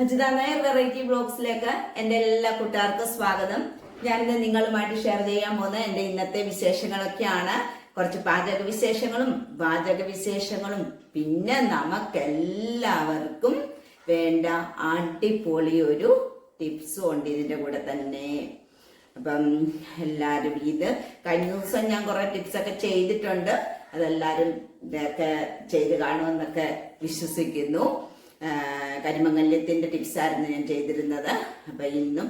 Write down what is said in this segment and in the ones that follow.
Ajitha Nair variety ബ്ലോഗ്സിലേക്ക് എൻ്റെ എല്ലാ കൂട്ടുകാർക്കും സ്വാഗതം. ഞാനിന്ന് നിങ്ങളുമായിട്ട് ഷെയർ ചെയ്യാൻ പോകുന്ന എൻ്റെ ഇന്നത്തെ വിശേഷങ്ങളൊക്കെയാണ്. കുറച്ച് പാചക വിശേഷങ്ങളും പിന്നെ നമുക്കെല്ലാവർക്കും വേണ്ട അടിപൊളി ഒരു ടിപ്സും ഉണ്ട് ഇതിൻ്റെ കൂടെ തന്നെ. അപ്പം എല്ലാവരും ഇത് കഴിഞ്ഞ ദിവസം ഞാൻ കുറെ ടിപ്സ് ഒക്കെ ചെയ്തിട്ടുണ്ട്. അതെല്ലാവരും ഇതൊക്കെ ചെയ്ത് കാണുമെന്നൊക്കെ വിശ്വസിക്കുന്നു. കരിമംഗല്യത്തിന്റെ ടിപ്സ് ആയിരുന്നു ഞാൻ ചെയ്തിരുന്നത്. അപ്പൊ ഇന്നും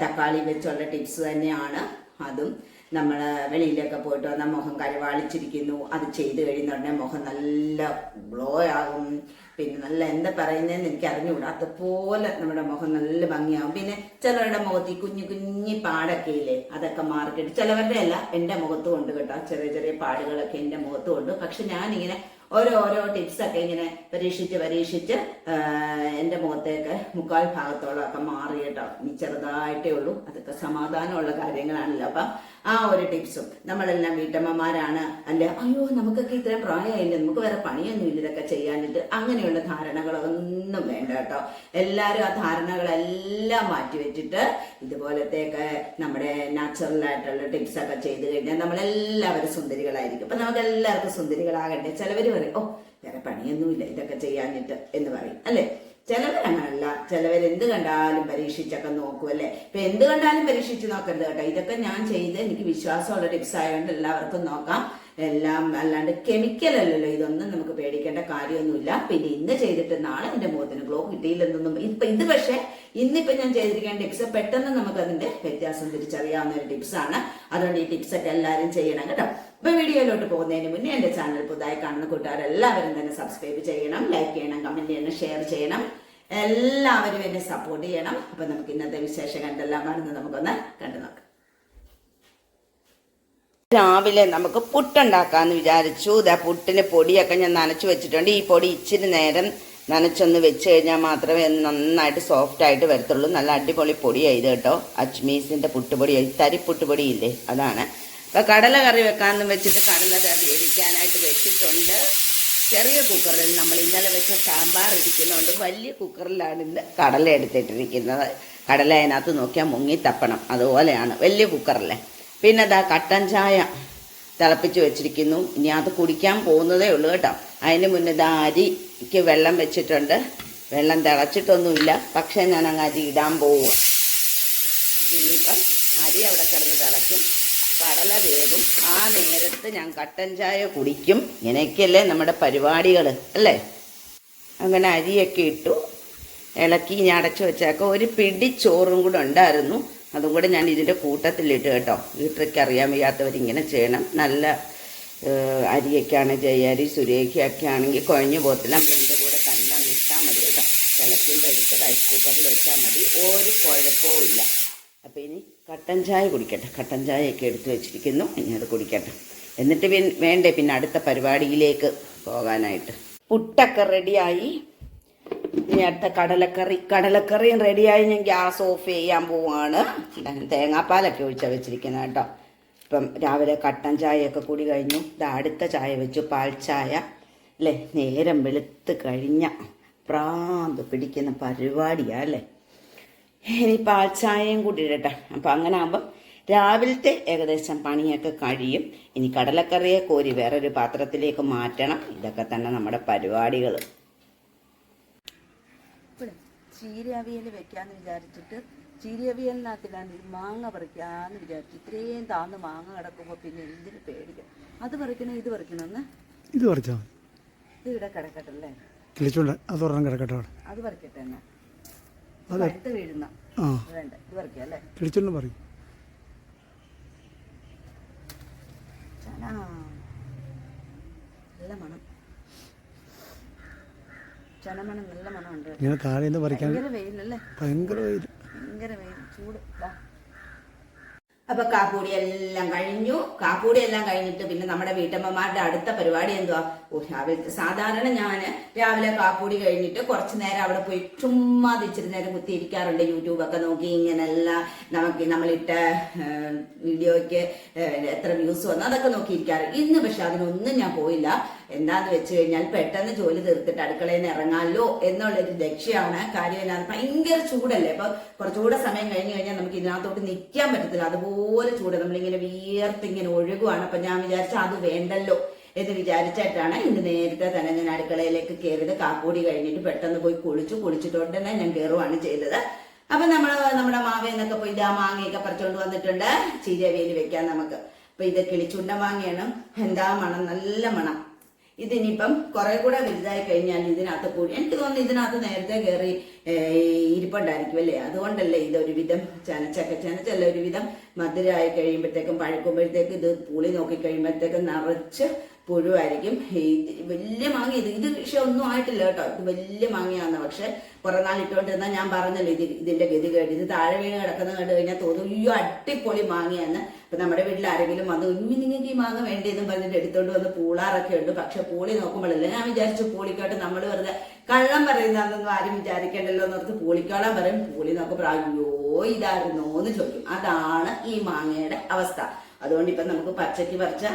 തക്കാളി വെച്ചുള്ള ടിപ്സ് തന്നെയാണ്. അതും നമ്മൾ വെളിയിലൊക്കെ പോയിട്ട് വന്നാൽ മുഖം കരുവാളിച്ചിരിക്കുന്നു, അത് ചെയ്ത് കഴിയുന്നുടനെ മുഖം നല്ല ഗ്ലോ ആകും. പിന്നെ നല്ല എന്താ പറയുന്നതെന്ന് എനിക്ക് അറിഞ്ഞുകൂടാ, അതുപോലെ നമ്മുടെ മുഖം നല്ല ഭംഗിയാകും. പിന്നെ ചിലവരുടെ മുഖത്ത് ഈ കുഞ്ഞു കുഞ്ഞി പാടൊക്കെ ഇല്ലേ, അതൊക്കെ മാർക്കിട്ട് ചിലവരുടെ അല്ല, എൻ്റെ മുഖത്തും ഉണ്ട് കേട്ടോ. ചെറിയ ചെറിയ പാടുകളൊക്കെ എൻ്റെ മുഖത്തും ഉണ്ട്. പക്ഷെ ഞാനിങ്ങനെ ഓരോ ടിപ്സൊക്കെ ഇങ്ങനെ പരീക്ഷിച്ച് എൻ്റെ മുഖത്തേക്ക് മുക്കാൽ ഭാഗത്തോളം ഒക്കെ മാറി കേട്ടോ. ഇനി ചെറുതായിട്ടേ ഉള്ളൂ, അതൊക്കെ സമാധാനമുള്ള കാര്യങ്ങളാണല്ലോ. അപ്പം ആ ഒരു ടിപ്സും നമ്മളെല്ലാം വീട്ടമ്മമാരാണ്, അല്ലെ അയ്യോ നമുക്കൊക്കെ ഇത്രയും പ്രായമായില്ല, നമുക്ക് വേറെ പണിയൊന്നുമില്ല ഇതൊക്കെ ചെയ്യാനിട്ട്, അങ്ങനെയുള്ള ധാരണകളൊന്നും വേണ്ട കേട്ടോ. എല്ലാവരും ആ ധാരണകളെല്ലാം മാറ്റിവെച്ചിട്ട് ഇതുപോലത്തെയൊക്കെ നമ്മുടെ നാച്ചുറൽ ആയിട്ടുള്ള ടിപ്സൊക്കെ ചെയ്ത് കഴിഞ്ഞാൽ നമ്മളെല്ലാവരും സുന്ദരികളായിരിക്കും. അപ്പൊ നമുക്ക് എല്ലാവർക്കും സുന്ദരികളാകട്ടെ. ചിലവര് പറയും ഓ വേറെ പണിയൊന്നുമില്ല ഇതൊക്കെ ചെയ്യാനിട്ട് എന്ന് പറയും, അല്ലെ? ചിലവരങ്ങനല്ല, ചിലവർ എന്ത് കണ്ടാലും പരീക്ഷിച്ചൊക്കെ നോക്കും, അല്ലെ? ഇപ്പൊ എന്ത് കണ്ടാലും പരീക്ഷിച്ച് നോക്കരുത് കേട്ടോ. ഇതൊക്കെ ഞാൻ ചെയ്ത് എനിക്ക് വിശ്വാസമുള്ള ടിപ്സ് ആയതുകൊണ്ട് എല്ലാവർക്കും നോക്കാം. എല്ലാം അല്ലാണ്ട് കെമിക്കൽ അല്ലല്ലോ, ഇതൊന്നും നമുക്ക് പേടിക്കേണ്ട കാര്യമൊന്നുമില്ല. പിന്നെ ഇന്ന് ചെയ്തിട്ട് നാളെ എന്റെ മുഖത്തിന് ഗ്ലോ കിട്ടിയില്ലെന്നൊന്നും ഇത് പക്ഷെ ഇന്നിപ്പോ ഞാൻ ചെയ്തിരിക്കേണ്ട ടിപ്സ് പെട്ടെന്ന് നമുക്ക് അതിന്റെ വ്യത്യാസം തിരിച്ചറിയാവുന്ന ഒരു ടിപ്സ് ആണ്. അതുകൊണ്ട് ഈ ടിപ്സ് ഒക്കെ എല്ലാവരും ചെയ്യണം കേട്ടോ. ഇപ്പൊ വീഡിയോയിലോട്ട് പോകുന്നതിന് മുന്നേ എന്റെ ചാനൽ പുതുതായി കാണുന്ന കൂട്ടുകാരെല്ലാവരും തന്നെ സബ്സ്ക്രൈബ് ചെയ്യണം, ലൈക്ക് ചെയ്യണം, കമന്റ് ചെയ്യണം, ഷെയർ ചെയ്യണം. എല്ലാവരും എന്നെ സപ്പോർട്ട് ചെയ്യണം. അപ്പൊ നമുക്ക് ഇന്നത്തെ വിശേഷം എന്തെല്ലാമാണെന്ന് നമുക്കൊന്ന് കണ്ടു നോക്കാം. രാവിലെ നമുക്ക് പുട്ടുണ്ടാക്കാന്ന് വിചാരിച്ചു. ഇതാ പുട്ടിന് പൊടിയൊക്കെ ഞാൻ നനച്ചു വെച്ചിട്ടുണ്ട്. ഈ പൊടി ഇച്ചിരി നേരം നനച്ചൊന്ന് വെച്ച് കഴിഞ്ഞാൽ മാത്രമേ നന്നായിട്ട് സോഫ്റ്റ് ആയിട്ട് വരത്തുള്ളൂ. നല്ല അടിപൊളി പൊടിയായത് കേട്ടോ. അജ്മീസിന്റെ പുട്ടുപൊടി, തരിപ്പുട്ടുപൊടി ഇല്ലേ, അതാണ്. അപ്പൊ കടല കറി വെക്കാമെന്ന് വെച്ചിട്ട് കടല വേവിക്കാനായിട്ട് വെച്ചിട്ടുണ്ട്. ചെറിയ കുക്കറിൽ നമ്മൾ ഇന്നലെ വെച്ച സാമ്പാർ ഇരിക്കുന്നതുകൊണ്ട് വലിയ കുക്കറിലാണ് ഇന്ന് കടല എടുത്തിട്ടിരിക്കുന്നത്. കടല അതിനകത്ത് നോക്കിയാൽ മുങ്ങി തപ്പണം, അതുപോലെയാണ് വലിയ കുക്കറിലെ. പിന്നെ അതാ കട്ടൻ ചായ തിളപ്പിച്ച് വെച്ചിരിക്കുന്നു. ഇനി അത് കുടിക്കാൻ പോകുന്നതേ ഉള്ളൂ കേട്ടോ. അതിന് മുന്നേ ഇതാ അരിക്ക് വെള്ളം വെച്ചിട്ടുണ്ട്. വെള്ളം തിളച്ചിട്ടൊന്നുമില്ല, പക്ഷേ ഞാൻ അങ്ങ് അരി ഇടാൻ പോവുക. ഇനിയിപ്പം അരി അവിടെ കിടന്ന് തിളയ്ക്കും, കടല വേകും. ആ നേരത്ത് ഞാൻ കട്ടൻ ചായ കുടിക്കും. ഇങ്ങനെയൊക്കെയല്ലേ നമ്മുടെ പരിപാടികൾ, അല്ലേ? അങ്ങനെ അരിയൊക്കെ ഇട്ടു ഇളക്കി ഇനി അടച്ചു വെച്ചേക്കാം. ഒരു പിടി ചോറും കൂടെ ഉണ്ടായിരുന്നു, അതും കൂടെ ഞാൻ ഇതിൻ്റെ കൂട്ടത്തിലിട്ട് കേട്ടോ. ഈ ട്രിക്ക് അറിയാൻ വയ്യാത്തവരിങ്ങനെ ചെയ്യണം. നല്ല അരിയൊക്കെയാണ്, ജയരി സുരേഖയൊക്കെ ആണെങ്കിൽ കുഴഞ്ഞു പോകത്തില്ല. നമ്മളിതിൻ്റെ കൂടെ തന്നെ ഇട്ടാൽ മതി കേട്ടോ. തിളയ്ക്കുമ്പോൾ എടുത്ത് റൈസ് കുക്കറിൽ വെച്ചാൽ മതി, ഒരു കുഴപ്പവും ഇല്ല. അപ്പോൾ ഇനി കട്ടൻ ചായ കുടിക്കട്ടെ. കട്ടൻ ചായയൊക്കെ എടുത്ത് വെച്ചിരിക്കുന്നു, ഇനി അത് കുടിക്കട്ടെ. എന്നിട്ട് വേണ്ടേ പിന്നെ അടുത്ത പരിപാടിയിലേക്ക് പോകാനായിട്ട്. പുട്ടൊക്കെ റെഡിയായി. ഇനി അടുത്ത കടലക്കറിയും റെഡിയായി. ഞാൻ ഗ്യാസ് ഓഫ് ചെയ്യാൻ പോവാണ്. തേങ്ങാപ്പാലൊക്കെ ഒഴിച്ചാൽ വെച്ചിരിക്കുന്നത് കേട്ടോ. ഇപ്പം രാവിലെ കട്ടൻ ചായയൊക്കെ കൂടി കഴിഞ്ഞു. ഇത് അടുത്ത ചായ വെച്ചു, പാൽ ചായ, അല്ലേ? നേരം വെളുത്ത് കഴിഞ്ഞ പ്രാന്ത് പിടിക്കുന്ന പരിപാടിയാണ്, അല്ലേ? ഇനി പാൽ ചായയും കൂടി ഇടട്ടെ. അപ്പം അങ്ങനെ ആകുമ്പം രാവിലത്തെ ഏകദേശം പണിയൊക്കെ കഴിയും. ഇനി കടലക്കറിയെ കോരി വേറൊരു പാത്രത്തിലേക്ക് മാറ്റണം. ഇതൊക്കെ തന്നെ നമ്മുടെ പരിപാടികൾ. ചീര അവിയൽ വെക്കാമെന്ന് വിചാരിച്ചിട്ട് ചീര അവിയലിനകത്തിലാണ് ഈ മാങ്ങ പറിക്കാമെന്ന് വിചാരിച്ചു. ഇത്രയും താന്ന് മാങ്ങ കിടക്കുമ്പോൾ പിന്നെ എന്തിന് പേടിക്കും? അത് പറിക്കണം, ഇത് പറിക്കണമെന്ന് ഇത് പറിച്ചോ? ഇത് ഇവിടെ കിടക്കട്ടല്ലേ, അത് പറിക്കട്ടെ എന്നാ. അടുത്ത് വീഴുന്ന വേണ്ട, ഇത് പറിക്കാം അല്ലേ? കിളിച്ചോണ്ട് പറയും. നല്ല മണം, ചനമണം, നല്ല മണമുണ്ട്. ഇങ്ങനെ താഴെ ഭയങ്കര വെയിലല്ലേ, ഭയങ്കര വെയിൽ, ചൂട്. അപ്പൊ കാപ്പൂടി എല്ലാം കഴിഞ്ഞു. കാപ്പൂടി എല്ലാം കഴിഞ്ഞിട്ട് പിന്നെ നമ്മുടെ വീട്ടമ്മമാരുടെ അടുത്ത പരിപാടി എന്തുവാ? രാവിലെ സാധാരണ ഞാൻ രാവിലെ കാപ്പൂടി കഴിഞ്ഞിട്ട് കുറച്ചു നേരം അവിടെ പോയി ചുമ്മാ ഇച്ചിരി നേരം കുത്തിയിരിക്കാറുണ്ട്. യൂട്യൂബൊക്കെ നോക്കി ഇങ്ങനെല്ലാം നമ്മളിട്ട വീഡിയോയ്ക്ക് എത്ര വ്യൂസ് വന്നു അതൊക്കെ നോക്കിയിരിക്കാറ്. ഇന്ന് പക്ഷെ അതിനൊന്നും ഞാൻ പോയില്ല. എന്താന്ന് വെച്ച് കഴിഞ്ഞാൽ പെട്ടെന്ന് ജോലി തീർത്തിട്ട് അടുക്കളയിൽ നിന്ന് ഇറങ്ങാമല്ലോ എന്നുള്ളൊരു ലക്ഷ്യമാണ്. കാര്യം എന്നാണ്, ഭയങ്കര ചൂടല്ലേ. അപ്പൊ കുറച്ചുകൂടെ സമയം കഴിഞ്ഞ് കഴിഞ്ഞാൽ നമുക്ക് ഇതിനകത്തോട്ട് നിൽക്കാൻ പറ്റത്തില്ല. അതുപോലെ ചൂട്, നമ്മളിങ്ങനെ വിയർത്തിങ്ങനെ ഒഴുകുവാണ്. അപ്പൊ ഞാൻ വിചാരിച്ച അത് വേണ്ടല്ലോ എന്ന് വിചാരിച്ചിട്ടാണ് ഇന്ന് നേരത്തെ തന്നെ ഞാൻ അടുക്കളയിലേക്ക് കയറിയത്. കാപ്പൂടി കഴിഞ്ഞിട്ട് പെട്ടെന്ന് പോയി കുളിച്ചിട്ടുണ്ട് തന്നെ ഞാൻ കയറുവാണ് ചെയ്തത്. അപ്പൊ നമ്മുടെ മാവേന്നൊക്കെ പോയി ആ മാങ്ങയൊക്കെ പറിച്ചുകൊണ്ട് വന്നിട്ടുണ്ട്. ചീരവേലി വെക്കാൻ നമുക്ക്. അപ്പൊ ഇത് കിളിച്ചുണ്ട മാങ്ങയാണ്. എന്താ മണം, നല്ല മണം. ഇതിനിപ്പം കുറെ കൂടെ വലുതായി കഴിഞ്ഞാൽ ഇതിനകത്ത് കൂടി എനിക്ക് തോന്നുന്നു ഇതിനകത്ത് നേരത്തെ കയറി ഇരിപ്പുണ്ടായിരിക്കും അല്ലേ. അതുകൊണ്ടല്ലേ ഇതൊരുവിധം ചനച്ചല്ല ഒരുവിധം മധുരമായി കഴിയുമ്പോഴത്തേക്കും പഴുക്കുമ്പോഴത്തേക്ക് ഇത് പുളി നോക്കി കഴിയുമ്പോഴത്തേക്കും നിറച്ച് പുഴുവായിരിക്കും. വലിയ മാങ്ങ ഇത് പക്ഷെ ഒന്നും ആയിട്ടില്ല കേട്ടോ. ഇത് വലിയ മാങ്ങയാണ്. പക്ഷെ കുറെ നാൾ ഇട്ടുകൊണ്ടിരുന്നാൽ ഞാൻ പറഞ്ഞല്ലോ ഇതിന്റെ ഗതികേട്. ഇത് താഴെ വീണ് കിടക്കുന്ന കണ്ടു കഴിഞ്ഞാൽ തോന്നും അയ്യോ അടിപൊളി മാങ്ങയാന്ന്. അപ്പൊ നമ്മുടെ വീട്ടിൽ ആരെങ്കിലും വന്ന് നിങ്ങൾക്ക് ഈ മാങ്ങ വേണ്ടിയെന്നും പറഞ്ഞിട്ട് എടുത്തോണ്ട് വന്ന് പൂളാറൊക്കെ ഉണ്ട്. പക്ഷെ പൂളി നോക്കുമ്പോഴല്ലേ ഞാൻ വിചാരിച്ചു പൂളിക്കോട്ട് നമ്മൾ വെറുതെ കള്ളം പറയുന്നതൊന്നും ആരും വിചാരിക്കേണ്ടല്ലോ എന്നോർത്ത് പൂളിക്കോളാൻ പറയും. പൂളി നോക്കുമ്പോൾ അയ്യോ ഇതായിരുന്നോ എന്ന് ചോദിക്കും. അതാണ് ഈ മാങ്ങയുടെ അവസ്ഥ. അതുകൊണ്ട് ഇപ്പൊ നമുക്ക് പച്ചക്ക് പറിച്ച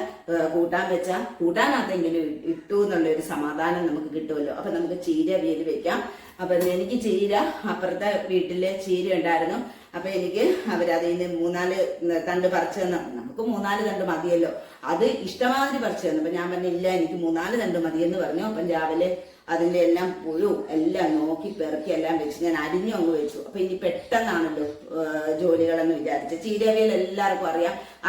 കൂട്ടാനകത്തെങ്കിലും ഇട്ടു എന്നുള്ള ഒരു സമാധാനം നമുക്ക് കിട്ടുമല്ലോ. അപ്പൊ നമുക്ക് ചീര വേലി വെക്കാം. അപ്പൊ എനിക്ക് ചീര അപ്പുറത്തെ വീട്ടിലെ ചീര ഉണ്ടായിരുന്നു. അപ്പൊ എനിക്ക് അവരതിൽ നിന്ന് 3-4 തണ്ട് പറിച്ചു തന്നു. നമുക്ക് 3-4 തണ്ട് മതിയല്ലോ. അത് ഇഷ്ടമാതിരി പറിച്ചു തന്നു. അപ്പൊ ഞാൻ പറഞ്ഞില്ല എനിക്ക് 3-4 തണ്ട് മതിയെന്ന് പറഞ്ഞു. അപ്പം രാവിലെ അതിന്റെ എല്ലാം പുഴു എല്ലാം നോക്കി പെറുക്കി എല്ലാം വെച്ച് ഞാൻ അരിഞ്ഞു അങ്ങ് വെച്ചു. അപ്പൊ ഇനി പെട്ടെന്നാണല്ലോ ജോലികളെന്ന് വിചാരിച്ചു. ചീരവേൽ എല്ലാവർക്കും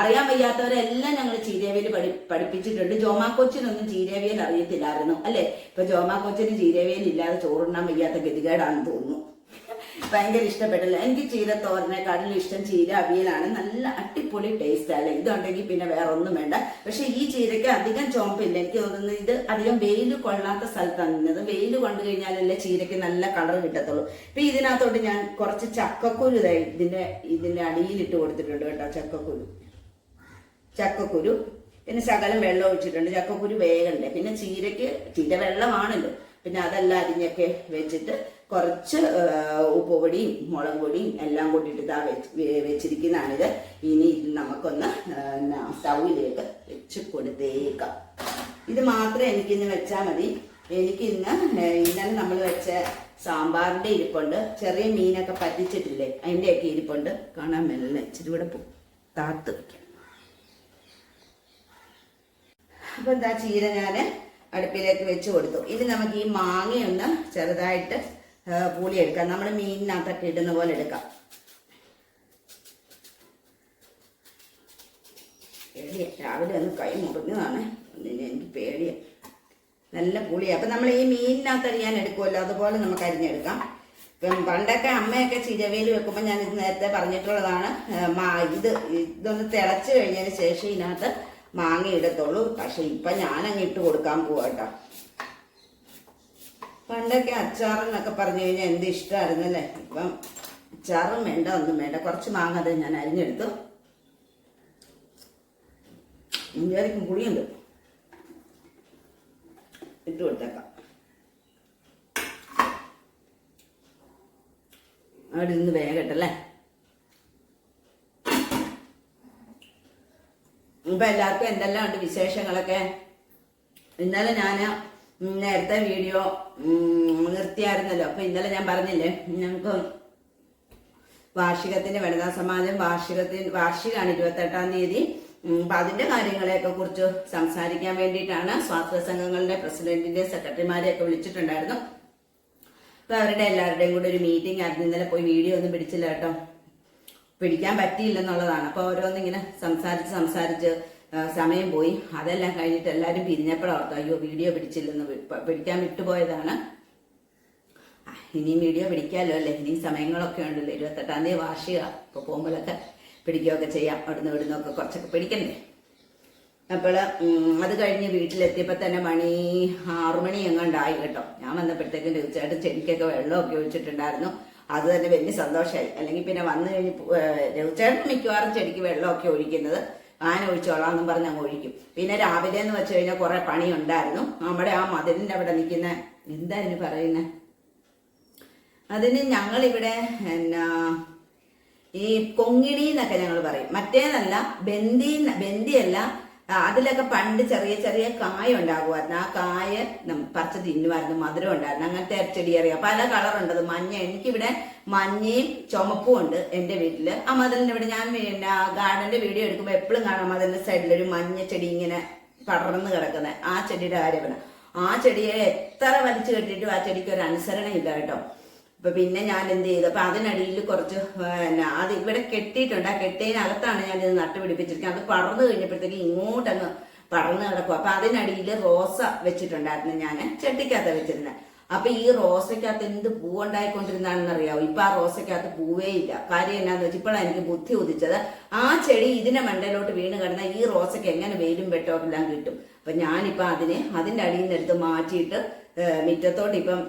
അറിയാൻ വയ്യാത്തവരെല്ലാം ഞങ്ങൾ ചീരവേൽ പഠിപ്പിച്ചിട്ടുണ്ട്. ജോമാക്കൊച്ചിനൊന്നും ചീരവേൽ അറിയത്തില്ലായിരുന്നു അല്ലെ. ഇപ്പൊ ജോമാക്കൊച്ചിന് ചീരവേൽ ഇല്ലാതെ ചോറുണ്ണാൻ വയ്യാത്ത ഗതികേടാണെന്ന് തോന്നുന്നു. ഭയങ്കര ഇഷ്ടപ്പെട്ടില്ല. എനിക്ക് ചീര തോരനെക്കാട്ടിലും ഇഷ്ടം ചീര അവിയലാണ്. നല്ല അടിപൊളി ടേസ്റ്റ് അല്ലേ. ഇതുണ്ടെങ്കിൽ പിന്നെ വേറെ ഒന്നും വേണ്ട. പക്ഷെ ഈ ചീരയ്ക്ക് അധികം ചോമ്പില്ല. എനിക്ക് തോന്നുന്നത് ഇത് അധികം വെയിൽ കൊള്ളാത്ത സ്ഥലത്താണ് നിന്നത്. വെയിൽ കൊണ്ടു കഴിഞ്ഞാലല്ലേ ചീരയ്ക്ക് നല്ല കളർ കിട്ടത്തുള്ളൂ. ഇപ്പൊ ഇതിനകത്തോട്ട് ഞാൻ കുറച്ച് ചക്കക്കുരു ഇതിന്റെ അടിയിലിട്ട് കൊടുത്തിട്ടുണ്ട് കേട്ടോ. ചക്കക്കുരു പിന്നെ ശകലം വെള്ളം ഒഴിച്ചിട്ടുണ്ട്. ചക്കക്കുരു വേഗണ്ടേ. പിന്നെ ചീര വെള്ളമാണല്ലോ. പിന്നെ അതെല്ലാം അരിഞ്ഞൊക്കെ വെച്ചിട്ട് കുറച്ച് ഉപ്പ് പൊടിയും മുളക് പൊടിയും എല്ലാം കൂട്ടിയിട്ട് ഇതാ വെച്ചിരിക്കുന്നതാണിത്. ഇനി ഇത് നമുക്കൊന്ന് സ്റ്റൗവിലേക്ക് വെച്ച് കൊടുത്തേക്കാം. ഇത് മാത്രമേ എനിക്കിന്ന് വെച്ചാൽ മതി. ഇന്നലെ നമ്മൾ വെച്ച സാമ്പാറിന്റെ ഇരിപ്പുണ്ട്. ചെറിയ മീനൊക്കെ പറ്റിച്ചിട്ടില്ലേ അതിൻ്റെയൊക്കെ ഇരിപ്പുണ്ട്. കാണാൻ മെല്ലെ ഇച്ചിരി കൂടെ താത്ത് വയ്ക്കാം. അപ്പൊ എന്താ ചീര ഞാൻ അടുപ്പിലേക്ക് വെച്ച് കൊടുത്തു. ഇത് നമുക്ക് ഈ മാങ്ങയൊന്ന് ചെറുതായിട്ട് പൂളിയെടുക്കാം. നമ്മൾ മീനിനകത്തൊക്കെ ഇടുന്ന പോലെ എടുക്കാം. പേടിയ രാവിലെ ഒന്ന് കൈ മുറിഞ്ഞതാണ്. എനിക്ക് പേടിയ നല്ല പുളിയാണ്. അപ്പൊ നമ്മൾ ഈ മീനിനകത്ത് അരിയാൻ എടുക്കുമല്ലോ അതുപോലെ നമുക്ക് അരിഞ്ഞെടുക്കാം. ഇപ്പം പണ്ടൊക്കെ അമ്മയൊക്കെ ചിരവേലി വെക്കുമ്പോൾ ഞാൻ ഇത് നേരത്തെ പറഞ്ഞിട്ടുള്ളതാണ്. ഇതൊന്ന് തിളച്ച് കഴിഞ്ഞതിന് ശേഷം ഇതിനകത്ത് മാങ്ങ ഇടത്തുള്ളൂ. പക്ഷെ ഇപ്പൊ ഞാനങ്ങ് ഇട്ട് കൊടുക്കാൻ പോവാട്ടോ. പണ്ടൊക്കെ അച്ചാറെന്നൊക്കെ പറഞ്ഞു കഴിഞ്ഞാൽ എന്ത് ഇഷ്ടമായിരുന്നല്ലേ. ഇപ്പം അച്ചാറും വേണ്ട ഒന്നും വേണ്ട. കുറച്ച് മാങ്ങ അത് ഞാൻ അരിഞ്ഞെടുത്തു. വിചാരിക്കും പുളിയുണ്ട് ഇട്ട് കൊടുത്തേക്കാം. അവിടെ നിന്ന് വേഗട്ടല്ലേ. ഇപ്പൊ എല്ലാവർക്കും എന്തെല്ലാം ഉണ്ട് വിശേഷങ്ങളൊക്കെ. ഇന്നലെ ഞാൻ നേരത്തെ വീഡിയോ നിർത്തിയായിരുന്നല്ലോ. അപ്പൊ ഇന്നലെ ഞാൻ പറഞ്ഞില്ലേ ഞങ്ങൾക്ക് വാർഷികത്തിന്റെ വനിതാ സമാജം വാർഷികമാണ് 28-ാം തീയതി. അപ്പൊ അതിന്റെ കാര്യങ്ങളെയൊക്കെ കുറിച്ച് സംസാരിക്കാൻ വേണ്ടിയിട്ടാണ് സ്വാതന്ത്ര്യ സംഘങ്ങളുടെ പ്രസിഡന്റിന്റെ സെക്രട്ടറിമാരെയൊക്കെ വിളിച്ചിട്ടുണ്ടായിരുന്നു. അപ്പൊ അവരുടെ എല്ലാവരുടെയും കൂടെ ഒരു മീറ്റിംഗ് ആയിരുന്നു. ഇന്നലെ പോയി വീഡിയോ ഒന്നും പിടിച്ചില്ല കേട്ടോ. പിടിക്കാൻ പറ്റിയില്ലെന്നുള്ളതാണ്. അപ്പൊ ഓരോന്നിങ്ങനെ സംസാരിച്ച് സമയം പോയി. അതെല്ലാം കഴിഞ്ഞിട്ട് എല്ലാവരും പിരിഞ്ഞപ്പോഴോർത്തു അയ്യോ വീഡിയോ പിടിക്കാൻ വിട്ടുപോയതാണ്. ഇനിയും വീഡിയോ പിടിക്കാമല്ലോ അല്ലേ. ഇനിയും സമയങ്ങളൊക്കെ ഉണ്ടല്ലോ. 28-ാം തീയതി വാർഷിക. ഇപ്പൊ പോകുമ്പോഴൊക്കെ പിടിക്കുകയൊക്കെ ചെയ്യാം. ഇവിടുന്നൊക്കെ കുറച്ചൊക്കെ പിടിക്കണ്ടേ. അപ്പോൾ അത് കഴിഞ്ഞ് വീട്ടിലെത്തിയപ്പോൾ തന്നെ മണി 6 മണി എങ്ങാണ്ടായി കേട്ടോ. ഞാൻ വന്നപ്പോഴത്തേക്കും തീർച്ചയായിട്ടും ചെടിക്കൊക്കെ വെള്ളമൊക്കെ ഒഴിച്ചിട്ടുണ്ടായിരുന്നു. അത് തന്നെ വലിയ സന്തോഷമായി. അല്ലെങ്കിൽ പിന്നെ വന്നു കഴിഞ്ഞ് രവിച്ചേട്ടൻ മിക്കവാറും ചെടിക്ക് വെള്ളമൊക്കെ ഒഴിക്കുന്നത്. ആന ഒഴിച്ചോളാം എന്നും പറഞ്ഞ് അങ്ങ് ഒഴിക്കും. പിന്നെ രാവിലെ എന്ന് വെച്ച് കഴിഞ്ഞാൽ കുറെ പണി ഉണ്ടായിരുന്നു. നമ്മുടെ ആ മതിലിന്റെ അവിടെ നിൽക്കുന്ന എന്താ ഇതിന് പറയുന്നത്, അതിന് ഞങ്ങളിവിടെ എന്നാ ഈ കൊങ്ങിണി എന്നൊക്കെ ഞങ്ങൾ പറയും. മറ്റേതല്ല, ബന്ദിയല്ല. അതിലൊക്കെ പണ്ട് ചെറിയ ചെറിയ കായ ഉണ്ടാകുമായിരുന്നു. ആ കായ പറിച്ച് തിന്നുമായിരുന്നു, മധുരം ഉണ്ടായിരുന്നു. അങ്ങനത്തെ ചെടി അറിയാം, പല കളറുണ്ടത്. മഞ്ഞ, എനിക്കിവിടെ മഞ്ഞയും ചുമപ്പും ഉണ്ട് എൻ്റെ വീട്ടില്. ആ മതിലിൻ്റെ ഇവിടെ ഞാൻ പിന്നെ ഗാർഡന്റെ വീഡിയോ എടുക്കുമ്പോൾ എപ്പോഴും കാണാം മതിലിന്റെ സൈഡിലൊരു മഞ്ഞ ചെടി ഇങ്ങനെ പടർന്ന് കിടക്കുന്നത്. ആ ചെടിയുടെ കാര്യം, ആ ചെടിയെ എത്ര വലിച്ചു കെട്ടിയിട്ടും ആ ചെടിക്ക് ഒരു അനുസരണയില്ല കേട്ടോ. അപ്പൊ പിന്നെ ഞാൻ എന്ത് ചെയ്തു, അപ്പൊ അതിനടിയിൽ കുറച്ച് അത് ഇവിടെ കെട്ടിയിട്ടുണ്ട്. ആ കെട്ടിയതിനകത്താണ് ഞാൻ ഇത് നട്ടുപിടിപ്പിച്ചിരിക്കുന്നത്. അത് പടർന്നു കഴിഞ്ഞപ്പോഴത്തേക്ക് ഇങ്ങോട്ടങ്ങ് പടർന്നു കിടക്കും. അപ്പൊ അതിനടിയിൽ റോസ വെച്ചിട്ടുണ്ടായിരുന്നു, ഞാൻ ചെട്ടിക്കകത്ത് വെച്ചിരുന്നത്. അപ്പൊ ഈ റോസയ്ക്കകത്ത് എന്ത് പൂവുണ്ടായിക്കൊണ്ടിരുന്നാണെന്ന് അറിയാവോ? ഇപ്പൊ ആ റോസയ്ക്കകത്ത് പൂവേ ഇല്ല. കാര്യം എന്നാന്ന് വെച്ചാൽ ഇപ്പോഴാണ് എനിക്ക് ബുദ്ധി ഉദിച്ചത്. ആ ചെടി ഇതിന്റെ മണ്ടയിലോട്ട് വീണ് കിടന്നാൽ ഈ റോസയ്ക്ക് എങ്ങനെ വെയിലും വെട്ടവും എല്ലാം കിട്ടും. അപ്പൊ ഞാനിപ്പോ അതിന്റെ അടിയിൽ നിന്ന് എടുത്ത് മാറ്റിയിട്ട് മുറ്റത്തോട്ട് ഇപ്പം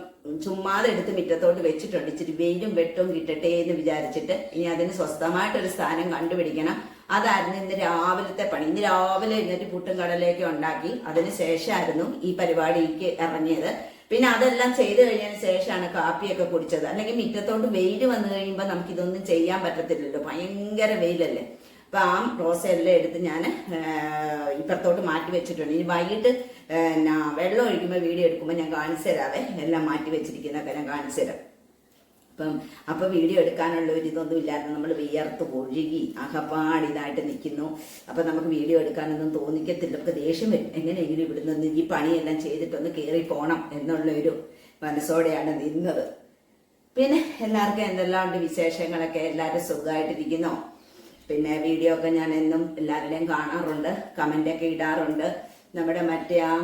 ചുമ്മാതെ എടുത്ത് മുറ്റത്തോട്ട് വെച്ചിട്ടുണ്ട്. ഇച്ചിരി വെയിലും വെട്ടവും കിട്ടട്ടെ എന്ന് വിചാരിച്ചിട്ട് ഇനി അതിന് സ്വസ്ഥമായിട്ടൊരു സ്ഥാനം കണ്ടുപിടിക്കണം. അതായിരുന്നു ഇന്ന് രാവിലത്തെ പണി. ഇന്ന് രാവിലെ എന്നിട്ട് പുട്ടും കടലയൊക്കെ ഉണ്ടാക്കി. അതിന് ശേഷമായിരുന്നു ഈ പരിപാടിക്ക് ഇറങ്ങിയത്. പിന്നെ അതെല്ലാം ചെയ്തു കഴിഞ്ഞതിന് ശേഷമാണ് കാപ്പിയൊക്കെ കുടിച്ചത്. അല്ലെങ്കിൽ മുറ്റത്തോട്ട് വെയിൽ വന്നു കഴിയുമ്പോൾ നമുക്കിതൊന്നും ചെയ്യാൻ പറ്റത്തില്ലല്ലോ, ഭയങ്കര വെയിലല്ലേ. അപ്പൊ ആ റോസയെല്ലാം എടുത്ത് ഞാൻ ഇപ്പുറത്തോട്ട് മാറ്റി വെച്ചിട്ടുണ്ട്. ഇനി വൈകിട്ട് വെള്ളം ഒഴിക്കുമ്പോൾ വീഡിയോ എടുക്കുമ്പോൾ ഞാൻ കാണിച്ചു തരാവേ. എല്ലാം മാറ്റി വെച്ചിരിക്കുന്നതൊക്കെ ഞാൻ കാണിച്ചു തരാം. അപ്പൊ വീഡിയോ എടുക്കാനുള്ള ഒരു ഇതൊന്നും ഇല്ലായിരുന്നു. നമ്മൾ വിയർത്ത് ഒഴുകി അകപ്പാടിതായിട്ട് നിൽക്കുന്നു. അപ്പൊ നമുക്ക് വീഡിയോ എടുക്കാനൊന്നും തോന്നിക്കത്തില്ല. നമുക്ക് ദേഷ്യം വരും, എങ്ങനെയെങ്കിലും ഇവിടുന്ന് ഈ പണിയെല്ലാം ചെയ്തിട്ടൊന്ന് കയറി പോണം എന്നുള്ളൊരു മനസ്സോടെയാണ് നിന്നത്. പിന്നെ എല്ലാവർക്കും എന്തെല്ലാം ഉണ്ട് വിശേഷങ്ങളൊക്കെ? എല്ലാവരും സുഖമായിട്ടിരിക്കുന്നോ? പിന്നെ വീഡിയോ ഒക്കെ ഞാൻ എന്നും എല്ലാവരുടെയും കാണാറുണ്ട്, കമൻ്റൊക്കെ ഇടാറുണ്ട്. നമ്മുടെ മറ്റേ ആ